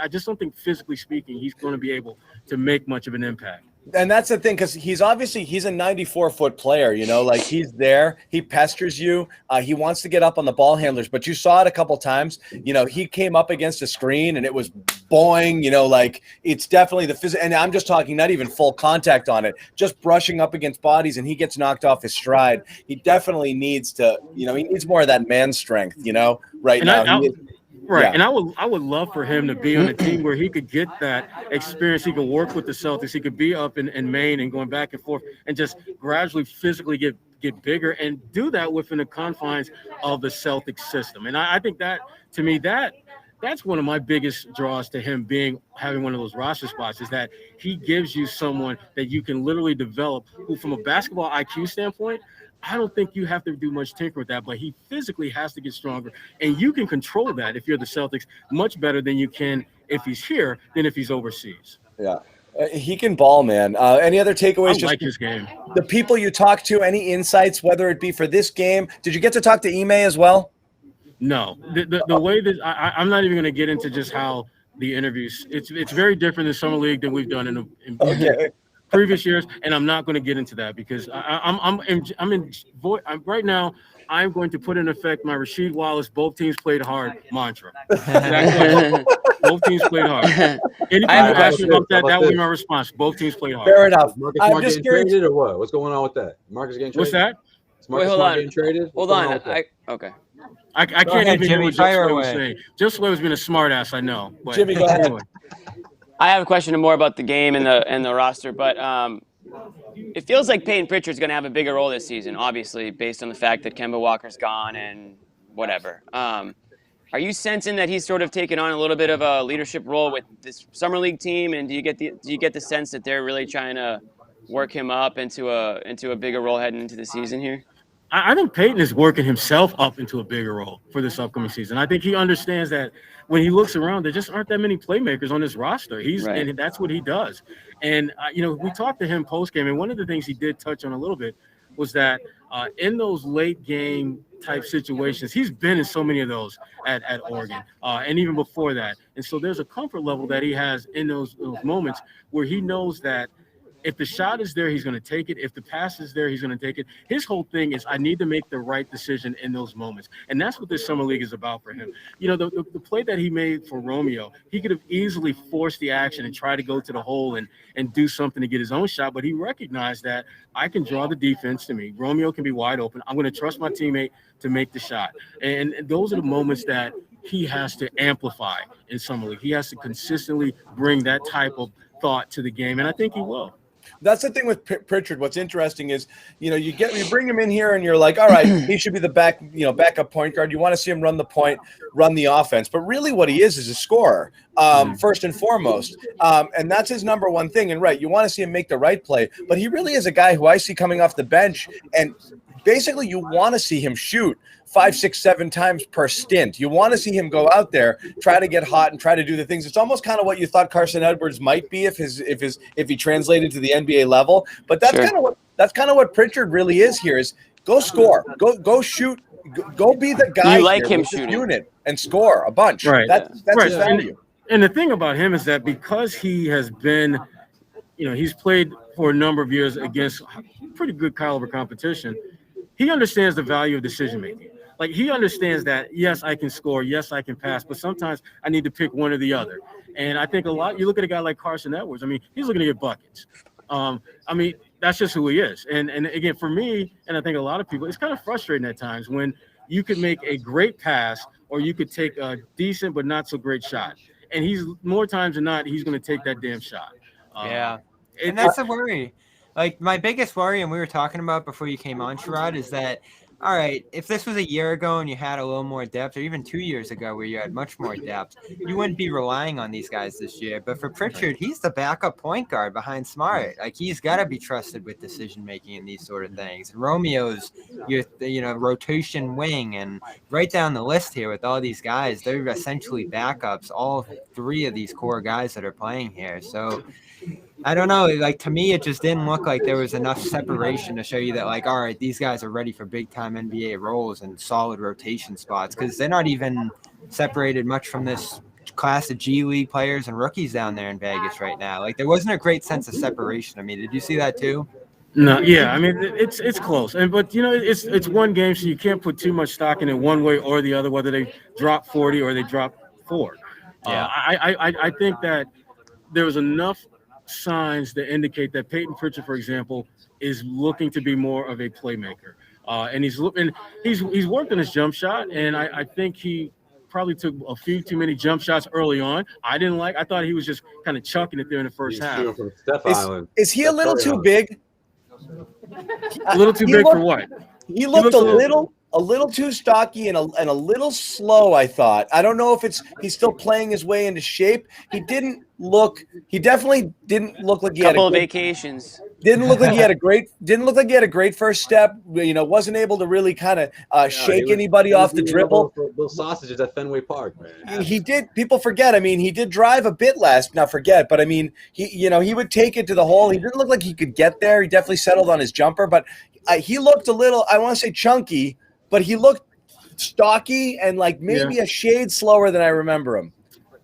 just don't think physically speaking, he's going to be able to make much of an impact. And that's the thing, because he's a 94-foot player, like he's there, he pesters you, he wants to get up on the ball handlers, but you saw it a couple times, he came up against a screen and it was boing, like it's definitely the physical, and I'm just talking not even full contact on it, just brushing up against bodies, and he gets knocked off his stride. He definitely needs to, he needs more of that man strength, right now. Right, and I would love for him to be on a team where he could get that experience. He could work with the Celtics. He could be up in Maine and going back and forth and just gradually physically get bigger and do that within the confines of the Celtics system. And I think that, to me, that's one of my biggest draws to him having one of those roster spots, is that he gives you someone that you can literally develop who, from a basketball IQ standpoint, I don't think you have to do much tinker with that, but he physically has to get stronger, and you can control that if you're the Celtics much better than you can if he's here than if he's overseas. Yeah, he can ball, man. Any other takeaways? I like his game. The people you talk to, any insights, whether it be for this game? Did you get to talk to Ime as well? No, the way that I'm not even going to get into just how the interviews. It's very different in summer league than we've done in previous years, and I'm not going to get into that because right now. I'm going to put in effect my Rasheed Wallace "both teams played hard" mantra. Both teams played hard. Anything you ask me about that would be my response. Both teams played hard. Fair enough. Marcus Smart getting traded or what? What's going on with that? Marcus getting traded? What's that? Wait, hold on. Getting traded? Hold on. Okay. I can't even hear what fire Josue was saying. Josue has been a smart ass, I know. But Jimmy, go ahead. anyway. I have a question more about the game and the roster, but it feels like Peyton Pritchard's going to have a bigger role this season, obviously, based on the fact that Kemba Walker's gone and whatever. Are you sensing that he's sort of taken on a little bit of a leadership role with this summer league team, and do you get the sense that they're really trying to work him up into a bigger role heading into the season here? I think Peyton is working himself up into a bigger role for this upcoming season. I think he understands that when he looks around, there just aren't that many playmakers on this roster. And that's what he does. And we talked to him post game, and one of the things he did touch on a little bit was that in those late game type situations, he's been in so many of those at Oregon, and even before that. And so there's a comfort level that he has in those moments where he knows that if the shot is there, he's going to take it. If the pass is there, he's going to take it. His whole thing is, I need to make the right decision in those moments. And that's what this summer league is about for him. The play that he made for Romeo, he could have easily forced the action and try to go to the hole and do something to get his own shot. But he recognized that I can draw the defense to me. Romeo can be wide open. I'm going to trust my teammate to make the shot. And those are the moments that he has to amplify in summer league. He has to consistently bring that type of thought to the game. And I think he will. That's the thing with Pritchard. What's interesting is, you bring him in here and you're like, all right, he should be the backup point guard. You want to see him run the point, run the offense. But really what he is a scorer, first and foremost. And that's his number one thing. And you want to see him make the right play. But he really is a guy who I see coming off the bench. And basically you want to see him shoot 5, 6, 7 times per stint. You want to see him go out there, try to get hot and try to do the things. It's almost kind of what you thought Carson Edwards might be if he translated to the NBA level. But that's kind of what Pritchard really is here, is go score, go shoot, go be the guy. You like him shooting unit and score a bunch. Right. That's his value. And the thing about him is that because he has been, he's played for a number of years against pretty good caliber competition, he understands the value of decision making. Like, he understands that, yes, I can score, yes, I can pass, but sometimes I need to pick one or the other. And I think you look at a guy like Carson Edwards, he's looking to get buckets. That's just who he is. And again, for me, and I think a lot of people, it's kind of frustrating at times when you could make a great pass or you could take a decent but not so great shot. And more times than not, he's going to take that damn shot. And that's the worry. Like, my biggest worry, and we were talking about before you came on, Sherrod, is that, all right, if this was a year ago and you had a little more depth, or even 2 years ago where you had much more depth, you wouldn't be relying on these guys this year. But for Pritchard, he's the backup point guard behind Smart. Like, he's got to be trusted with decision-making and these sort of things. And Romeo's your rotation wing, and right down the list here with all these guys, they're essentially backups, all 3 of these core guys that are playing here. So I don't know. Like, to me, it just didn't look like there was enough separation to show you that, like, all right, these guys are ready for big-time NBA roles and solid rotation spots, because they're not even separated much from this class of G League players and rookies down there in Vegas right now. Like, there wasn't a great sense of separation. Did you see that too? No, yeah. It's close, but it's one game, so you can't put too much stock in it one way or the other, whether they drop 40 or they drop 4. I think that there was enough signs that indicate that Peyton Pritchard, for example, is looking to be more of a playmaker, and he's worked on his jump shot, and I think he probably took a few too many jump shots early on. I thought he was just kind of chucking it there in the first half. Is he a little too big? A little too big for what? He looked a little too stocky and a little slow, I thought. I don't know if he's still playing his way into shape. He definitely didn't look like he had a couple of vacations. Didn't look like he had a great first step. Wasn't able to really kind of shake anybody off the dribble. Those sausages at Fenway Park, man. He did. People forget. He did drive a bit not forget, but he would take it to the hole. He didn't look like he could get there. He definitely settled on his jumper, but he looked a little, I want to say chunky, but he looked stocky and like maybe a shade slower than I remember him.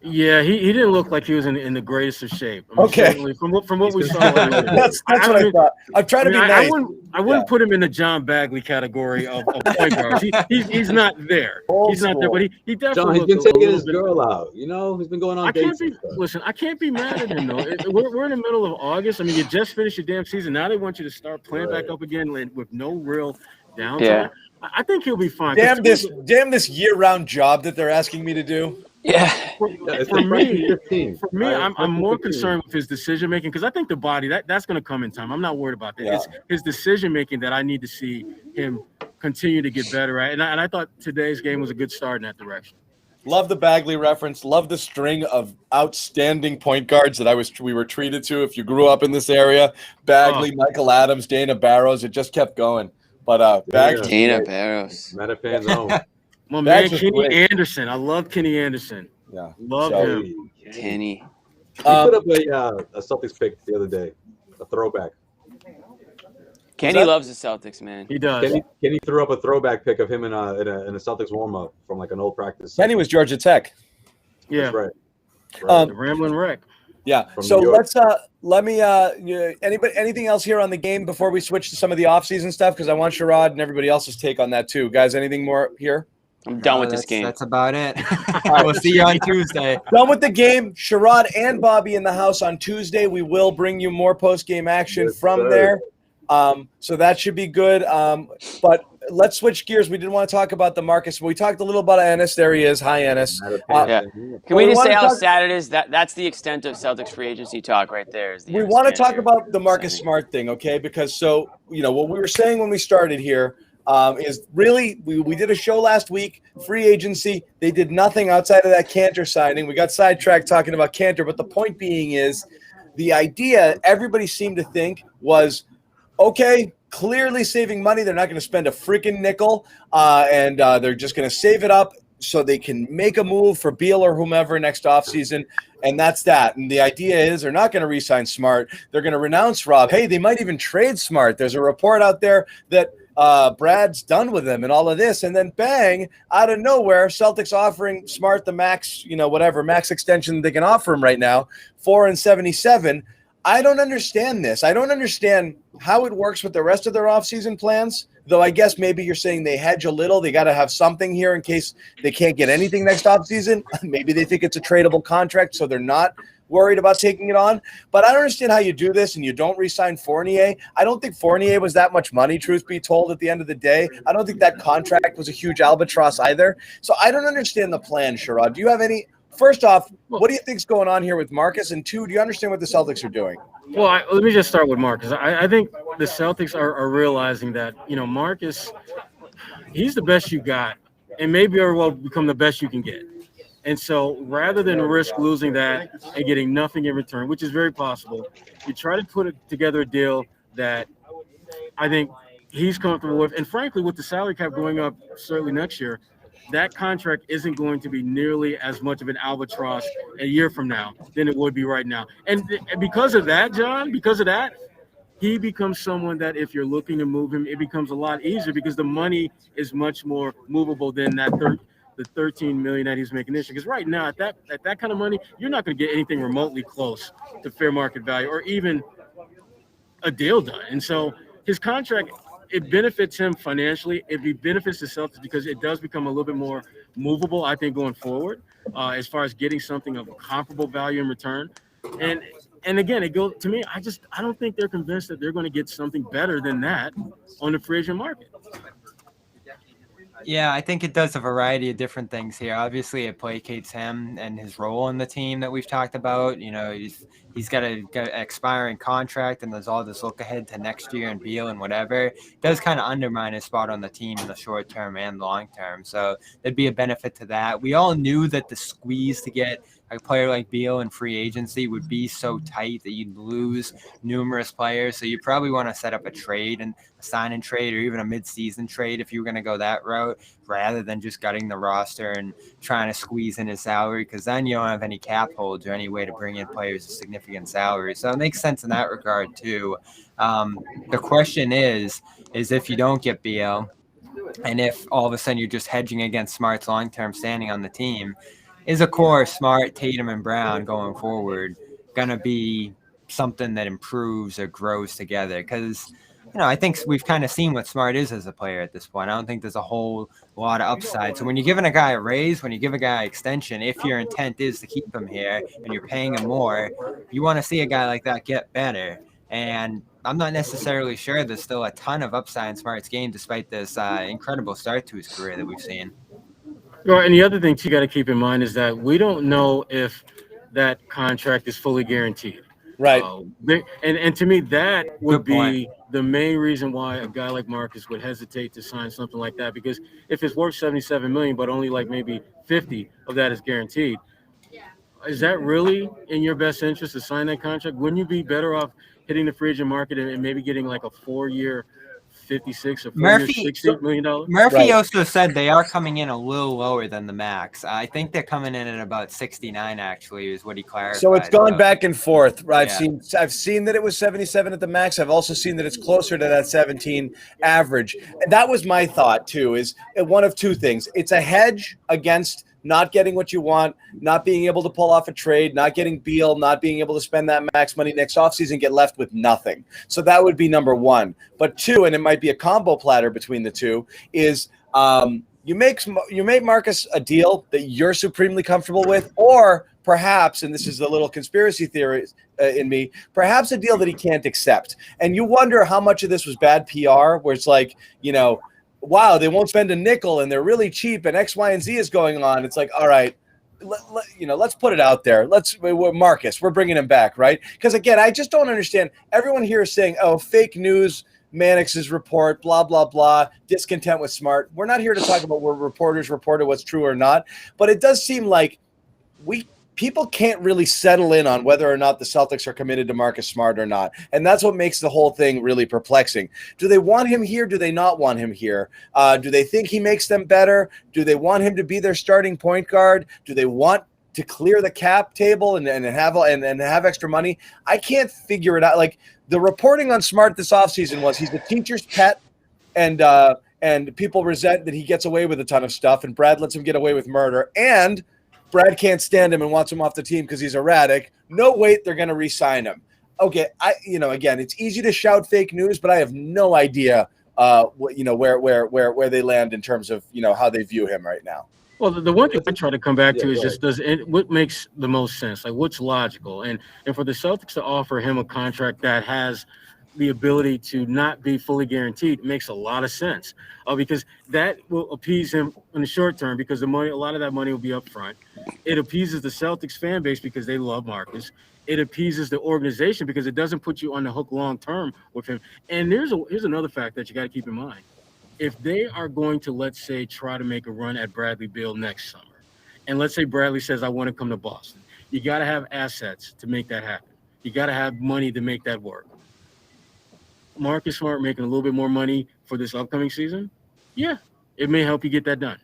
Yeah, he didn't look like he was in the greatest of shape. Okay. From what we saw. That's what I thought. I'm trying to be nice. I wouldn't put him in the John Bagley category of point guards. He's not there. He's not there, but he definitely. John, he's been taking his girl out. He's been going on dates. I can't be mad at him though. We're in the middle of August. You just finished your damn season. Now they want you to start playing back up again with no real downtime. Yeah. I think he'll be fine. Damn this year-round job that they're asking me to do. Yeah. For me, I'm more concerned with his decision making, because I think the body that's going to come in time. I'm not worried about that. Yeah. It's his decision making that I need to see him continue to get better at. And I thought today's game was a good start in that direction. Love the Bagley reference. Love the string of outstanding point guards that we were treated to. If you grew up in this area, Bagley, Michael Adams, Dana Barrows, it just kept going. But Bags, Yeah. Tina Barros. Meta fans own. My man, Bags is Kenny great. Anderson. I love Kenny Anderson. Yeah. Love So, him. Kenny. He put up a Celtics pick the other day, a throwback. Kenny that- loves the Celtics, man. He does. Kenny threw up a throwback pick of him in a Celtics warm up from like an old practice. Kenny was Georgia Tech. Yeah. That's right. The Rambling Wreck. Yeah. From So New York. let me anything else here on the game before we switch to some of the offseason stuff, because I want Sherrod and everybody else's take on that too. Guys, anything more here? I'm done with this That's- game. That's about it. We'll see you on Tuesday. Done with the game. Sherrod and Bobby in the house on Tuesday. We will bring you more post-game action Yes, from sir. there. So that should be good. But let's switch gears. We didn't want to talk about the Marcus. We talked a little about Enes. There he is. Hi, Enes. Yeah. Can we we just say wanna how talk- sad it is? That's the extent of Celtics free agency talk right there. Is the We Enes want to talk Kanter about the Marcus signing. Smart thing, okay? Because what we were saying when we started here is really we did a show last week, free agency. They did nothing outside of that Kanter signing. We got sidetracked talking about Kanter, but the point being is the idea everybody seemed to think was, okay, clearly saving money. They're not going to spend a freaking nickel, and they're just going to save it up so they can make a move for Beal or whomever next offseason, and that's that. And the idea is they're not going to re-sign Smart. They're going to renounce Rob. Hey, they might even trade Smart. There's a report out there that Brad's done with him and all of this, and then bang, out of nowhere, Celtics offering Smart the max, max extension they can offer him right now, $4 and $77. I don't understand this. I don't understand how it works with the rest of their offseason plans, though I guess maybe you're saying they hedge a little. They got to have something here in case they can't get anything next offseason. Maybe they think it's a tradable contract, so they're not worried about taking it on. But I don't understand how you do this and you don't re-sign Fournier. I don't think Fournier was that much money, truth be told, at the end of the day. I don't think that contract was a huge albatross either. So I don't understand the plan, Sherrod. Do you have any – first off, what do you think's going on here with Marcus? And two, do you understand what the Celtics are doing? Well, let me just start with Marcus. I think the Celtics are realizing that, Marcus, he's the best you got, and maybe very well become the best you can get. And so rather than risk losing that and getting nothing in return, which is very possible, you try to put together a deal that I think he's comfortable with. And frankly, with the salary cap going up certainly next year, that contract isn't going to be nearly as much of an albatross a year from now than it would be right now. And because of that, John, he becomes someone that if you're looking to move him, it becomes a lot easier because the money is much more movable than the $13 million that he's making this year. Because right now, at that kind of money, you're not going to get anything remotely close to fair market value or even a deal done. And so his contract, it benefits him financially. It benefits the Celtics because it does become a little bit more movable, I think, going forward, as far as getting something of comparable value in return. And again, it goes to me. I don't think they're convinced that they're going to get something better than that on the free agent market. Yeah, I think it does a variety of different things here. Obviously, it placates him and his role in the team that we've talked about. He's got an expiring contract, and there's all this look ahead to next year and Beal and whatever. It does kind of undermine his spot on the team in the short term and long term. So there'd be a benefit to that. We all knew that the squeeze to get a player like Beal in free agency would be so tight that you'd lose numerous players. So you probably want to set up a trade and a sign and trade or even a mid-season trade if you were going to go that route rather than just gutting the roster and trying to squeeze in his salary, because then you don't have any cap holds or any way to bring in players of significant salary. So it makes sense in that regard too. The question is if you don't get Beal and if all of a sudden you're just hedging against Smart's long-term standing on the team, is a core Smart, Tatum, and Brown going forward going to be something that improves or grows together? Because, I think we've kind of seen what Smart is as a player at this point. I don't think there's a whole lot of upside. So when you're giving a guy a raise, when you give a guy extension, if your intent is to keep him here and you're paying him more, you want to see a guy like that get better. And I'm not necessarily sure there's still a ton of upside in Smart's game despite this incredible start to his career that we've seen. Well, and the other thing you got to keep in mind is that we don't know if that contract is fully guaranteed. Right. And to me, that would Good point. be the main reason why a guy like Marcus would hesitate to sign something like that. Because if it's worth $77 million, but only like maybe 50 of that is guaranteed, is that really in your best interest to sign that contract? Wouldn't you be better off hitting the free agent market and maybe getting like a 4-year 56 or Murphy- $60 million. Murphy Right. also said they are coming in a little lower than the max. I think they're coming in at about 69, actually, is what he clarified. So it's gone back and forth. I've Yeah. seen that it was 77 at the max. I've also seen that it's closer to that 17 average. And that was my thought too, is one of two things. It's a hedge against not getting what you want, not being able to pull off a trade, not getting Beal, not being able to spend that max money next offseason, get left with nothing. So that would be number one. But two, and it might be a combo platter between the two, is you make Marcus a deal that you're supremely comfortable with, or perhaps, and this is a little conspiracy theory in me, perhaps a deal that he can't accept. And you wonder how much of this was bad PR, where it's like, wow, they won't spend a nickel and they're really cheap and X, Y, and Z is going on. It's like, all right, let's put it out there. Marcus, we're bringing him back, right? Because again, I just don't understand. Everyone here is saying, oh, fake news, Mannix's report, blah, blah, blah, discontent with Smart. We're not here to talk about where reporters reported what's true or not, but it does seem like people can't really settle in on whether or not the Celtics are committed to Marcus Smart or not. And that's what makes the whole thing really perplexing. Do they want him here? Do they not want him here? Do they think he makes them better? Do they want him to be their starting point guard? Do they want to clear the cap table and have extra money? I can't figure it out. Like, the reporting on Smart this offseason was he's the teacher's pet, and people resent that he gets away with a ton of stuff, and Brad lets him get away with murder, and Brad can't stand him and wants him off the team because he's erratic. No, wait, they're going to re-sign him. Okay, again, it's easy to shout fake news, but I have no idea, where they land in terms of how they view him right now. Well, the one thing I try to come back to is just what makes the most sense, like what's logical, and for the Celtics to offer him a contract that has the ability to not be fully guaranteed makes a lot of sense, because that will appease him in the short term, because a lot of that money will be up front. It appeases the Celtics fan base because they love Marcus. It appeases the organization because it doesn't put you on the hook long term with him. And here's another fact that you got to keep in mind. If they are going to, let's say, try to make a run at Bradley Beal next summer, and let's say Bradley says, I want to come to Boston, you got to have assets to make that happen. You got to have money to make that work. Marcus Smart making a little bit more money for this upcoming season, yeah, it may help you get that done.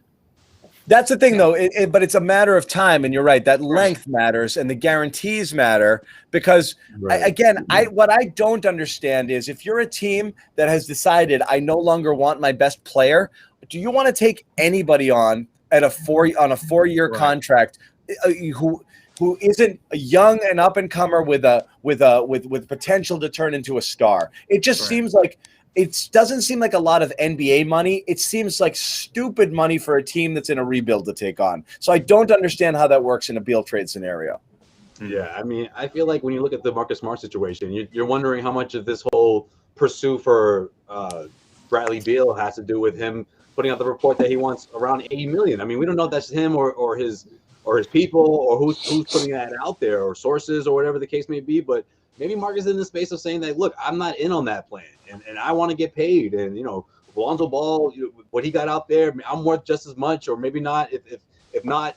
That's the thing, though, but it's a matter of time, and you're right. That length matters, and the guarantees matter, because, what I don't understand is if you're a team that has decided I no longer want my best player, do you want to take anybody on a 4-year contract who isn't a young and up and comer with potential to turn into a star? It just seems like it doesn't seem like a lot of NBA money. It seems like stupid money for a team that's in a rebuild to take on. So I don't understand how that works in a Beal trade scenario. Yeah, I mean, I feel like when you look at the Marcus Smart situation, you're wondering how much of this whole pursuit for Bradley Beal has to do with him putting out the report that he wants around $80 million. I mean, we don't know if that's him or his people, or who's putting that out there, or sources, or whatever the case may be. But maybe Marcus is in the space of saying that, look, I'm not in on that plan, and I want to get paid. And Lonzo Ball, what he got out there, I'm worth just as much, or maybe not, if not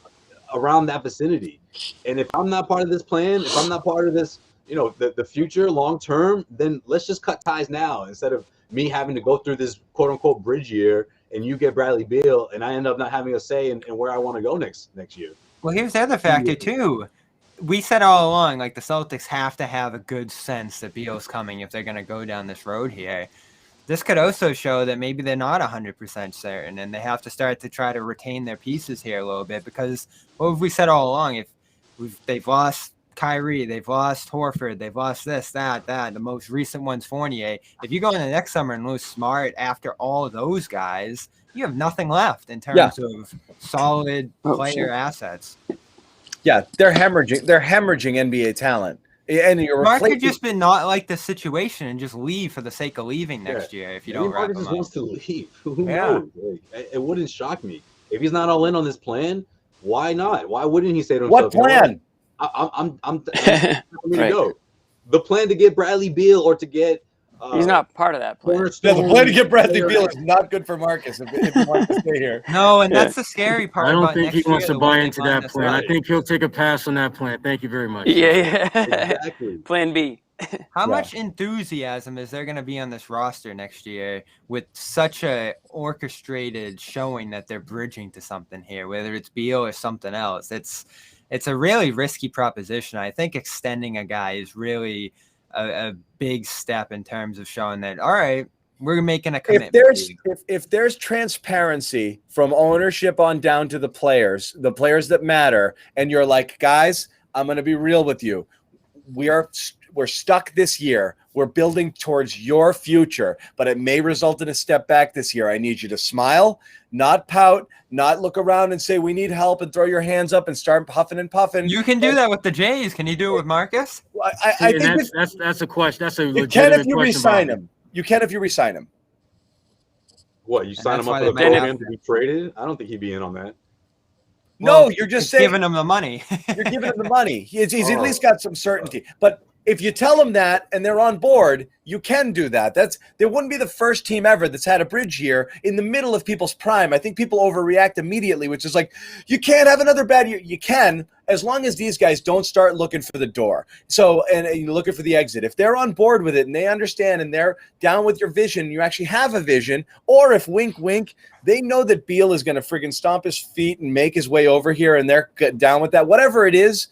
around that vicinity. And if I'm not part of this plan, if I'm not part of this, the future long term, then let's just cut ties now, instead of me having to go through this quote unquote bridge year, and you get Bradley Beal, and I end up not having a say in where I want to go next year. Well, here's the other factor too. We said all along, like, the Celtics have to have a good sense that Beal's coming if they're going to go down this road here. This could also show that maybe they're not 100% certain, and they have to start to try to retain their pieces here a little bit, because what have we said all along? They've lost Kyrie, they've lost Horford, they've lost this, that. The most recent one's Fournier. If you go into the next summer and lose Smart after all of those guys, you have nothing left in terms of solid player assets. Yeah, they're hemorrhaging NBA talent. And Mark could just been not like the situation and just leave for the sake of leaving next year if you don't wrap him just up. wants to leave. Who knows? Like, it wouldn't shock me if he's not all in on this plan. Why not? Why wouldn't he say to himself, what plan? I'm for me to go. The plan to get Bradley Beal, or to get he's not part of that plan. The plan to get Bradley Beal is not good for Marcus if he wants to stay here. No, and that's the scary part. I don't about think he next wants year, to the buy one into thing that plan. I think he'll take a pass on that plan. Thank you very much. Yeah. Exactly. Plan B. How much enthusiasm is there going to be on this roster next year with such a orchestrated showing that they're bridging to something here, whether it's Beal or something else? It's a really risky proposition. I think extending a guy is really a big step in terms of showing that, all right, we're making a commitment. If there's transparency from ownership on down to the players that matter, and you're like, guys, I'm going to be real with you. We're stuck this year. We're building towards your future, but it may result in a step back this year. I need you to smile, not pout, not look around and say we need help and throw your hands up and start huffing and puffing. You can do that with the Jays. Can you do it with Marcus? I think that's a question. That's a legitimate question. You can if you resign him. You can if you resign him. What, you sign him up for the program to be traded? I don't think he'd be in on that. Well, No, you're just saying giving him the money. You're giving him the money. He's at least got some certainty. But if you tell them that and they're on board, you can do that. They wouldn't be the first team ever that's had a bridge year in the middle of people's prime. I think people overreact immediately, which is like, you can't have another bad year. You can, as long as these guys don't start looking for the door. So, and you're looking for the exit. If they're on board with it and they understand and they're down with your vision, you actually have a vision, or if wink, wink, they know that Beal is going to friggin' stomp his feet and make his way over here and they're down with that, whatever it is,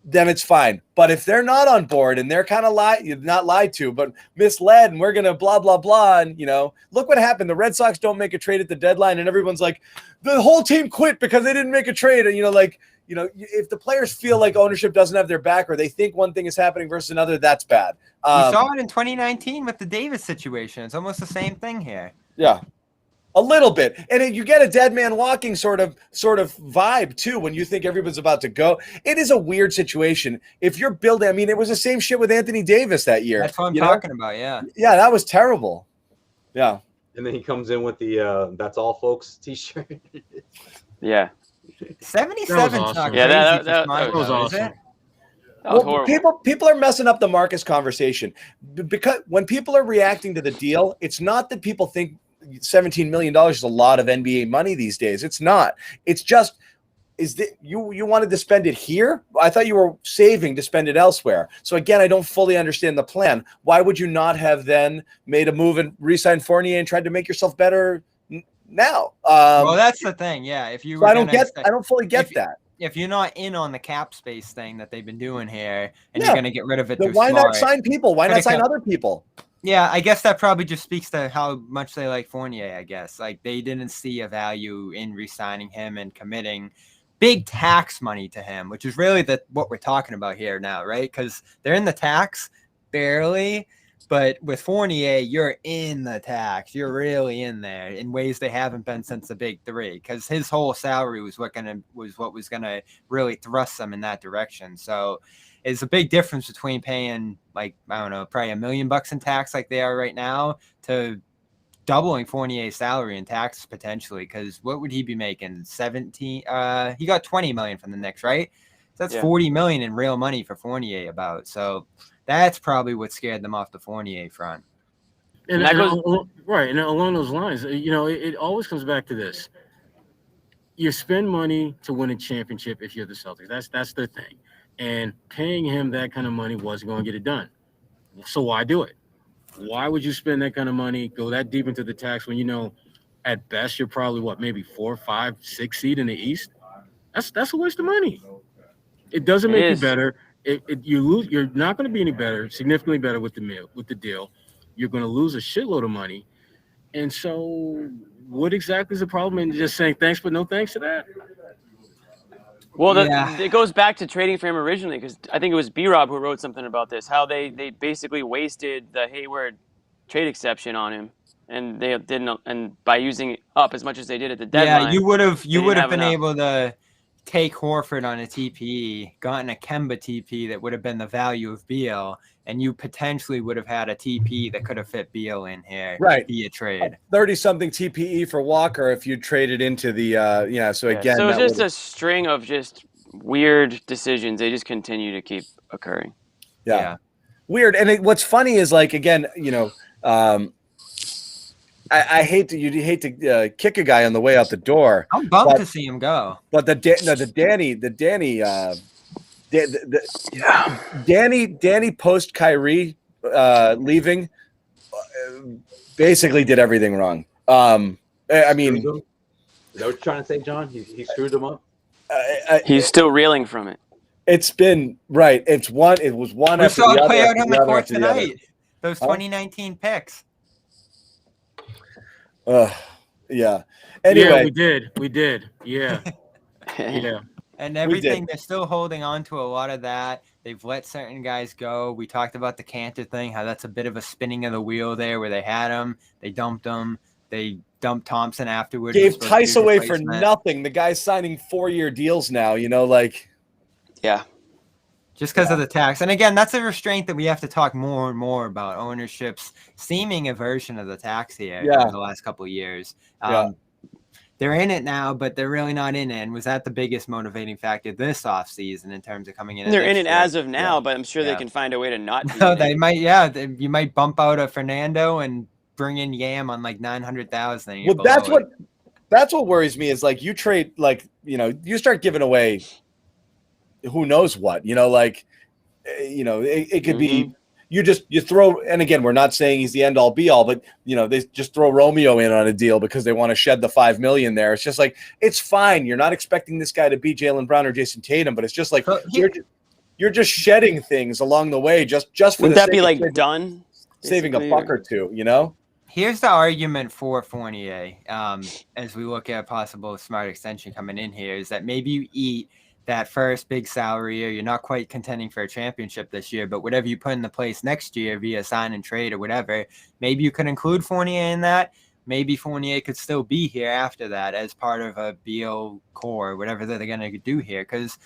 then it's fine. But if they're not on board and they're kind of not lied to, but misled, and we're going to blah, blah, blah. And, look what happened. The Red Sox don't make a trade at the deadline and everyone's like, the whole team quit because they didn't make a trade. And, if the players feel like ownership doesn't have their back or they think one thing is happening versus another, that's bad. We saw it in 2019 with the Davis situation. It's almost the same thing here. Yeah. A little bit. And you get a dead man walking sort of vibe too when you think everyone's about to go. It is a weird situation. If you're building, it was the same shit with Anthony Davis that year. That's what I'm talking about, yeah. Yeah, that was terrible. Yeah. And then he comes in with the That's All Folks t-shirt. Yeah. 77 awesome. Yeah, that was awesome. That was horrible. People are messing up the Marcus conversation because when people are reacting to the deal, it's not that people think $17 million is a lot of NBA money these days. It's not. It's just, you wanted to spend it here? I thought you were saving to spend it elsewhere. So again, I don't fully understand the plan. Why would you not have then made a move and re-signed Fournier and tried to make yourself better now? Well, that's the thing. Yeah. If you, I don't fully get that. If you're not in on the cap space thing that they've been doing here, and you're going to get rid of it, then why not sign people? Why not sign other people? Yeah, I guess that probably just speaks to how much they like Fournier, I guess. Like, they didn't see a value in re-signing him and committing big tax money to him, which is really what we're talking about here now, right? Because they're in the tax, barely, but with Fournier, you're in the tax. You're really in there in ways they haven't been since the Big Three, because his whole salary was what was gonna really thrust them in that direction. So it's a big difference between paying, like, I don't know, probably $1 million in tax like they are right now to doubling Fournier's salary in taxes potentially. Because what would he be making? 17? He got $20 million from the Knicks, right? So that's $40 million in real money for Fournier about. So that's probably what scared them off the Fournier front. And along those lines, it always comes back to this. You spend money to win a championship if you're the Celtics. That's the thing. And paying him that kind of money wasn't going to get it done. So why do it? Why would you spend that kind of money, go that deep into the tax when at best you're probably maybe 4, 5, 6 seed in the East? That's a waste of money. It doesn't make you better. You lose. You're not going to be any better, significantly better with the deal. You're going to lose a shitload of money. And so, what exactly is the problem in just saying thanks but no thanks to that? Well, it goes back to trading for him originally, because I think it was B-Rob who wrote something about this, how they basically wasted the Hayward trade exception on him, and they didn't, and by using up as much as they did at the deadline. Yeah, you would have been able to take Horford on a TPE, gotten a Kemba TP that would have been the value of Beal, and you potentially would have had a TP that could have fit Beal in here, right? Via trade, 30-something TPE for Walker if you traded into the So again, so it's just a string of just weird decisions. They just continue to keep occurring. Yeah. Weird. And what's funny is, like, again, I hate to kick a guy on the way out the door. I'm bummed to see him go. But Danny post Kyrie leaving basically did everything wrong. I mean, Is that what you're trying to say, John? He screwed them up. He's still reeling from it. It's been right. It was one We after saw the it other. play out after on the the other, court after the other. tonight. Those 2019 picks. Yeah. Anyway, Yeah, we did. Yeah. Yeah. And everything, they're still holding on to a lot of that. They've let certain guys go. We talked about the Kanter thing, how that's a bit of a spinning of the wheel there where they had him, they dumped him, they dumped Thompson afterwards. gave Tice away for nothing. The guy's signing 4-year deals now, Yeah. Just because of the tax. And again, that's a restraint that we have to talk more and more about, ownership's seeming aversion of the tax here over the last couple of years. They're in it now, but they're really not in it. And was that the biggest motivating factor this offseason in terms of coming in? They're in it as of now, but I'm sure they can find a way to not be No, in they it. might, you might bump out a Fernando and bring in Yam on like 900,000. Well, that's what worries me is you trade, you start giving away who knows what, it could be, you throw, and again, we're not saying he's the end all be all, but they just throw Romeo in on a deal because they want to shed the $5 million there. It's just it's fine. You're not expecting this guy to be Jaylen Brown or Jason Tatum, but it's just you're just shedding things along the way. Just for Wouldn't that be done? Saving a buck or two, Here's the argument for Fournier, as we look at a possible smart extension coming in here, is that maybe you eat that first big salary year. You're not quite contending for a championship this year, but whatever you put in the place next year via sign and trade or whatever, maybe you could include Fournier in that. Maybe Fournier could still be here after that as part of a Beal core, whatever they're going to do here. Because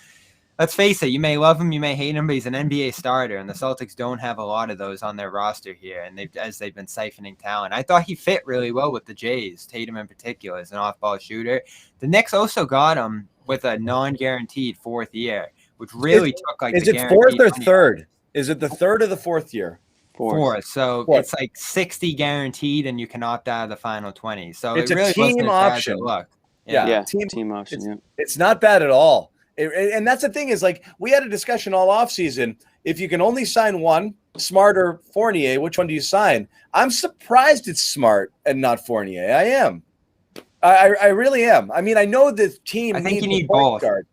let's face it, you may love him, you may hate him, but he's an NBA starter, and the Celtics don't have a lot of those on their roster here, and they've been siphoning talent. I thought he fit really well with the Jays, Tatum in particular, as an off-ball shooter. The Knicks also got him with a non-guaranteed 4th year, which really took Is it 4th or 3rd? Is it the 3rd or the 4th year? 4th. So it's 60 guaranteed, and you can opt out of the final 20. So it's it really a team option. Look. Yeah, team option. Yeah. It's not bad at all. And that's the thing is we had a discussion all offseason. If you can only sign one, Smart or Fournier, which one do you sign? I'm surprised it's Smart and not Fournier. I am. I really am. I mean, I know the team needs a point guard.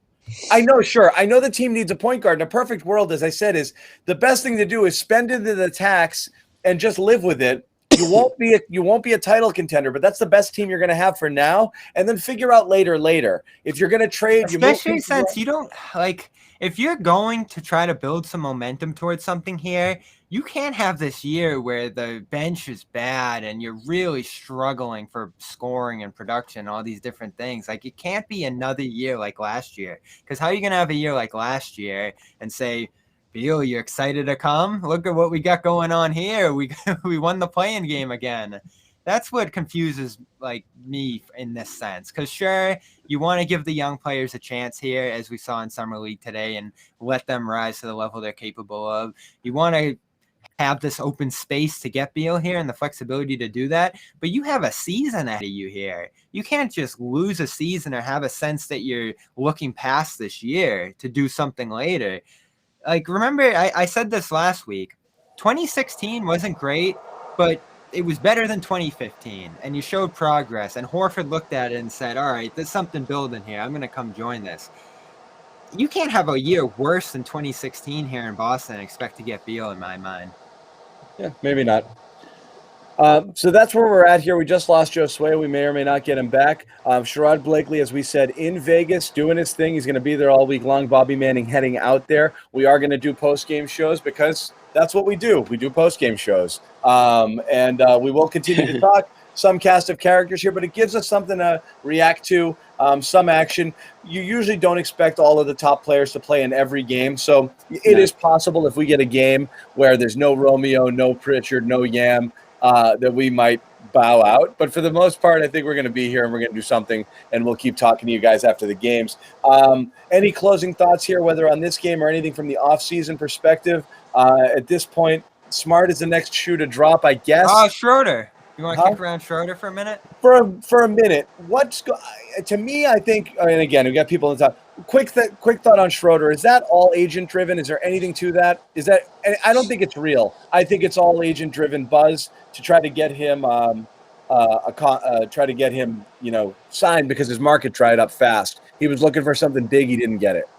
I know the team needs a point guard. In a perfect world, as I said, is the best thing to do is spend into the tax and just live with it. You won't be a title contender, but that's the best team you're going to have for now, and then figure out later. If you're going to trade, especially since you don't if you're going to try to build some momentum towards something here, you can't have this year where the bench is bad and you're really struggling for scoring and production, all these different things. It can't be another year like last year, because how are you going to have a year like last year and say, Beal, you excited to come? Look at what we got going on here. We won the play-in game again. That's what confuses me in this sense. Because sure, you want to give the young players a chance here, as we saw in Summer League today, and let them rise to the level they're capable of. You want to have this open space to get Beal here and the flexibility to do that. But you have a season ahead of you here. You can't just lose a season or have a sense that you're looking past this year to do something later. Remember, I said this last week, 2016 wasn't great, but it was better than 2015, and you showed progress, and Horford looked at it and said, all right, there's something building here. I'm going to come join this. You can't have a year worse than 2016 here in Boston and expect to get Beal, in my mind. Yeah, maybe not. So that's where we're at here. We just lost Josue. We may or may not get him back. Sherrod Blakely, as we said, in Vegas, doing his thing. He's going to be there all week long. Bobby Manning heading out there. We are going to do post-game shows because that's what we do. We do post-game shows. And we will continue to talk some cast of characters here, but it gives us something to react to, some action. You usually don't expect all of the top players to play in every game. So it is possible if we get a game where there's no Romeo, no Pritchard, no Yam, that we might bow out. But for the most part, I think we're going to be here and we're going to do something, and we'll keep talking to you guys after the games. Any closing thoughts here, whether on this game or anything from the offseason perspective? At this point, Smart is the next shoe to drop, I guess. Schroeder. You want to kick around Schroeder for a minute? For a minute. To me, I think, and again, we got people on the top. quick thought on Schroeder. Is that all agent driven? Is there anything to that? And I don't think it's real. I think it's all agent driven buzz to try to get him signed because his market dried up fast. He was looking for something big. He didn't get it.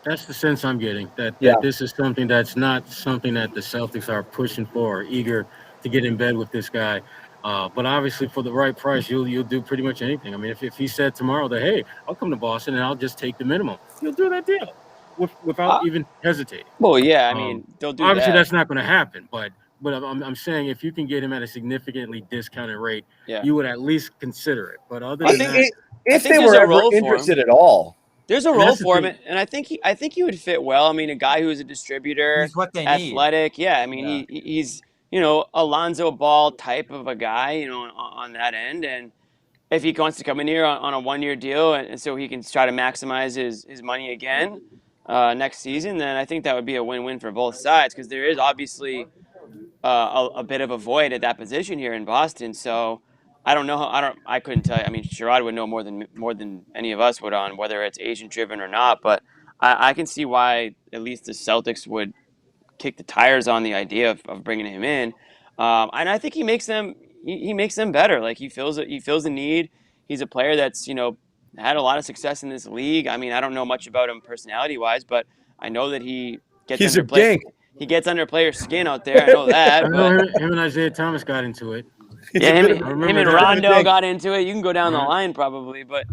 That's the sense I'm getting, that this is something that's not something that the Celtics are pushing for or eager to get in bed with this guy. But obviously for the right price, you'll do pretty much anything. I mean, if he said tomorrow that, hey, I'll come to Boston and I'll just take the minimum, you'll do that deal without even hesitating. Well, yeah, I mean, they'll do obviously that. that's not going to happen, but I'm saying if you can get him at a significantly discounted rate, you would at least consider it. But other than that, if they were ever interested at all. There's a role for him, and I think he would fit well. I mean, a guy who's a distributor, he's what they athletic. need. Yeah, I mean, he's Alonzo Ball type of a guy, on that end. And if he wants to come in here on a 1-year deal, and so he can try to maximize his money again next season, then I think that would be a win-win for both sides, because there is obviously a bit of a void at that position here in Boston. So I don't know. I couldn't tell you. I mean, Sherrod would know more than any of us would on whether it's agent driven or not. But I can see why at least the Celtics would kick the tires on the idea of bringing him in. And I think he makes them better. Like he feels the need. He's a player that's had a lot of success in this league. I mean, I don't know much about him personality wise, but I know that he gets He gets under players' skin out there. I know that. I know him and Isaiah Thomas got into it. Yeah, him and Rondo got into it. You can go down the line probably, but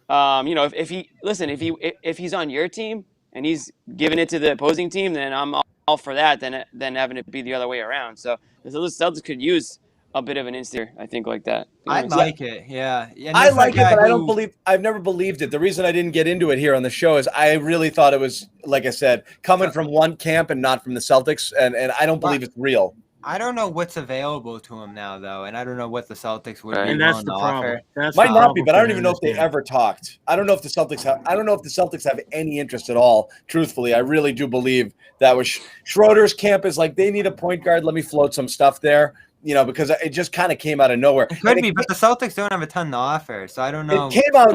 if he's on your team and he's giving it to the opposing team, then I'm all for that. Then having it be the other way around. So the Celtics could use a bit of an instant, I think, like that. I like it. Yeah. I like it, but I've never believed it. The reason I didn't get into it here on the show is I really thought it was, like I said, coming from one camp and not from the Celtics, and I don't believe it's real. I don't know what's available to him now, though, and I don't know what the Celtics would be willing to offer. Might not be, but I don't even know if they ever talked. I don't know if the Celtics have any interest at all. Truthfully, I really do believe that was Schroeder's camp is like they need a point guard. Let me float some stuff there, because it just kind of came out of nowhere. It could be, but the Celtics don't have a ton to offer, so I don't know. It came out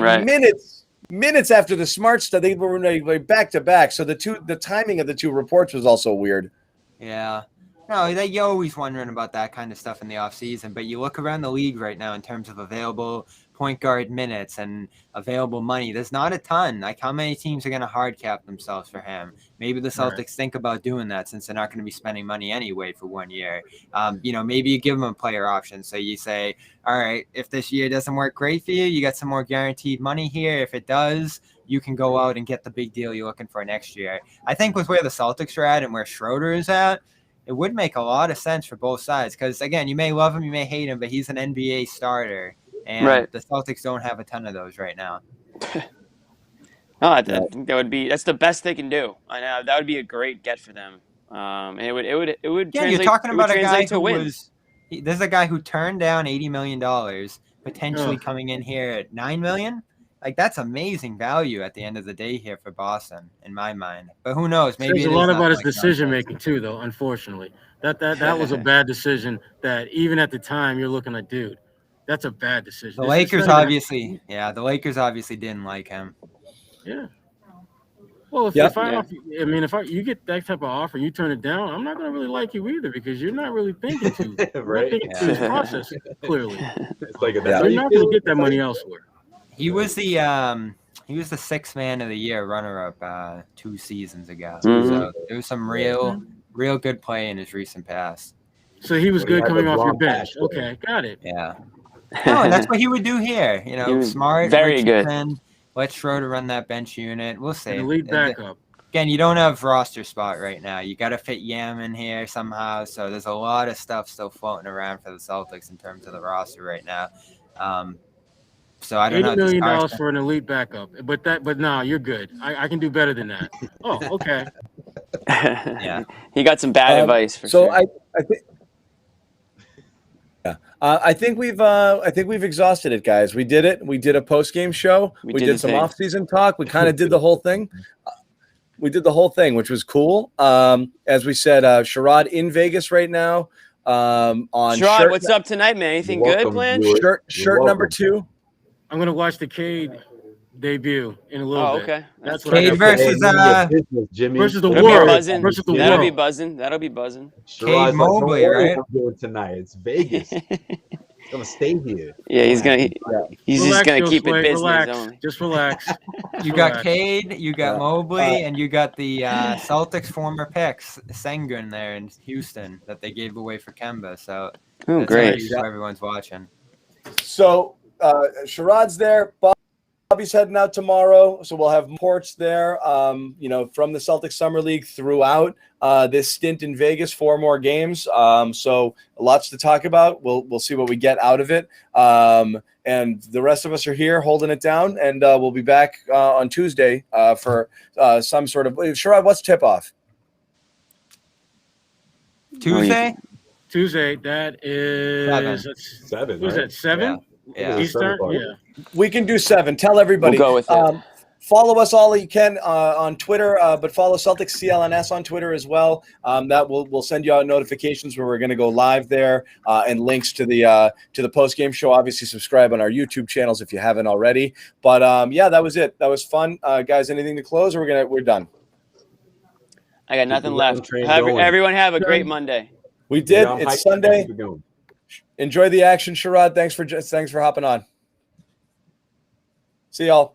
minutes after the Smart stuff. They were back to back, so the timing of the two reports was also weird. Yeah. No, you're always wondering about that kind of stuff in the offseason, but you look around the league right now in terms of available point guard minutes and available money. There's not a ton. Like, how many teams are going to hard cap themselves for him? Maybe the Celtics think about doing that since they're not going to be spending money anyway for 1 year. Maybe you give them a player option. So you say, all right, if this year doesn't work great for you, you got some more guaranteed money here. If it does, you can go out and get the big deal you're looking for next year. I think with where the Celtics are at and where Schroeder is at, it would make a lot of sense for both sides because, again, you may love him, you may hate him, but he's an NBA starter, and the Celtics don't have a ton of those right now. No, I think that's the best they can do. I know that would be a great get for them. And it would. Yeah, you're talking about a guy who there's a guy who turned down $80 million, potentially coming in here at $9 million. Like, that's amazing value at the end of the day here for Boston, in my mind. But who knows? Maybe there's a lot about his decision making too, though. Unfortunately, that was a bad decision. That even at the time you're looking like, dude, that's a bad decision. The Lakers obviously didn't like him. Yeah. Well, if you get that type of offer and you turn it down, I'm not going to really like you either because you're not really thinking through this process clearly. It's like you're not going to get that money elsewhere. He was the sixth man of the year runner-up 2 seasons ago. Mm-hmm. So there was some real good play in his recent past. So he was good coming off your bench. Okay, got it. Yeah. No, and that's what he would do here. Smart, very good. Let Schroeder run that bench unit. We'll see. Lead backup. Again, you don't have roster spot right now. You got to fit Yam in here somehow. So there's a lot of stuff still floating around for the Celtics in terms of the roster right now. So I don't know. $80 million for an elite backup, but no, you're good. I can do better than that. Oh, okay. Yeah, he got some bad advice for sure. So I think we've exhausted it, guys. We did it. We did a post-game show. We did some off-season talk. We kind of did the whole thing. We did the whole thing, which was cool. As we said, Sherrod in Vegas right now. On Sherrod, what's up tonight, man? Anything good planned? Shirt number 2. I'm going to watch the Cade debut in a little Oh, bit. okay. That's what I Cade got. versus Jimmy. versus the That'll be world. buzzing. Versus the That'll be world. buzzing. That'll be buzzing. Sherrod's like, don't Mobley, worry, right? I'm doing tonight. It's Vegas. It's gonna stay here. Yeah, he's gonna. He's just Relax, gonna keep it Josue, business relax. only. Just relax. You got Relax. Cade, you got Yeah. Mobley, and you got the Celtics former picks, Sengun there in Houston that they gave away for Kemba. So Oh, that's great. nice. Everyone's watching. So Sherrod's there. Bobby's heading out tomorrow, so we'll have reports there. From the Celtics Summer League throughout this stint in Vegas, 4 more games. So lots to talk about. We'll see what we get out of it. And the rest of us are here holding it down, and we'll be back on Tuesday for some sort of. Sherrod, what's tip off? Tuesday? Tuesday, that is 7. What is that? 7 Yeah. Eastern? Yeah. We can do 7. Tell everybody. We'll go with it. Follow us all you can on Twitter, but follow Celtics CLNS on Twitter as well. That we'll send you out notifications where we're going to go live there, and links to the post game show. Obviously, subscribe on our YouTube channels if you haven't already. But that was it. That was fun, guys. Anything to close? Or we're done. I got nothing Keep left. the train going. Everyone have a great Monday. We did. I'm It's hyped. Sunday. Keep it going. Enjoy the action, Sherrod. Thanks for hopping on. See y'all.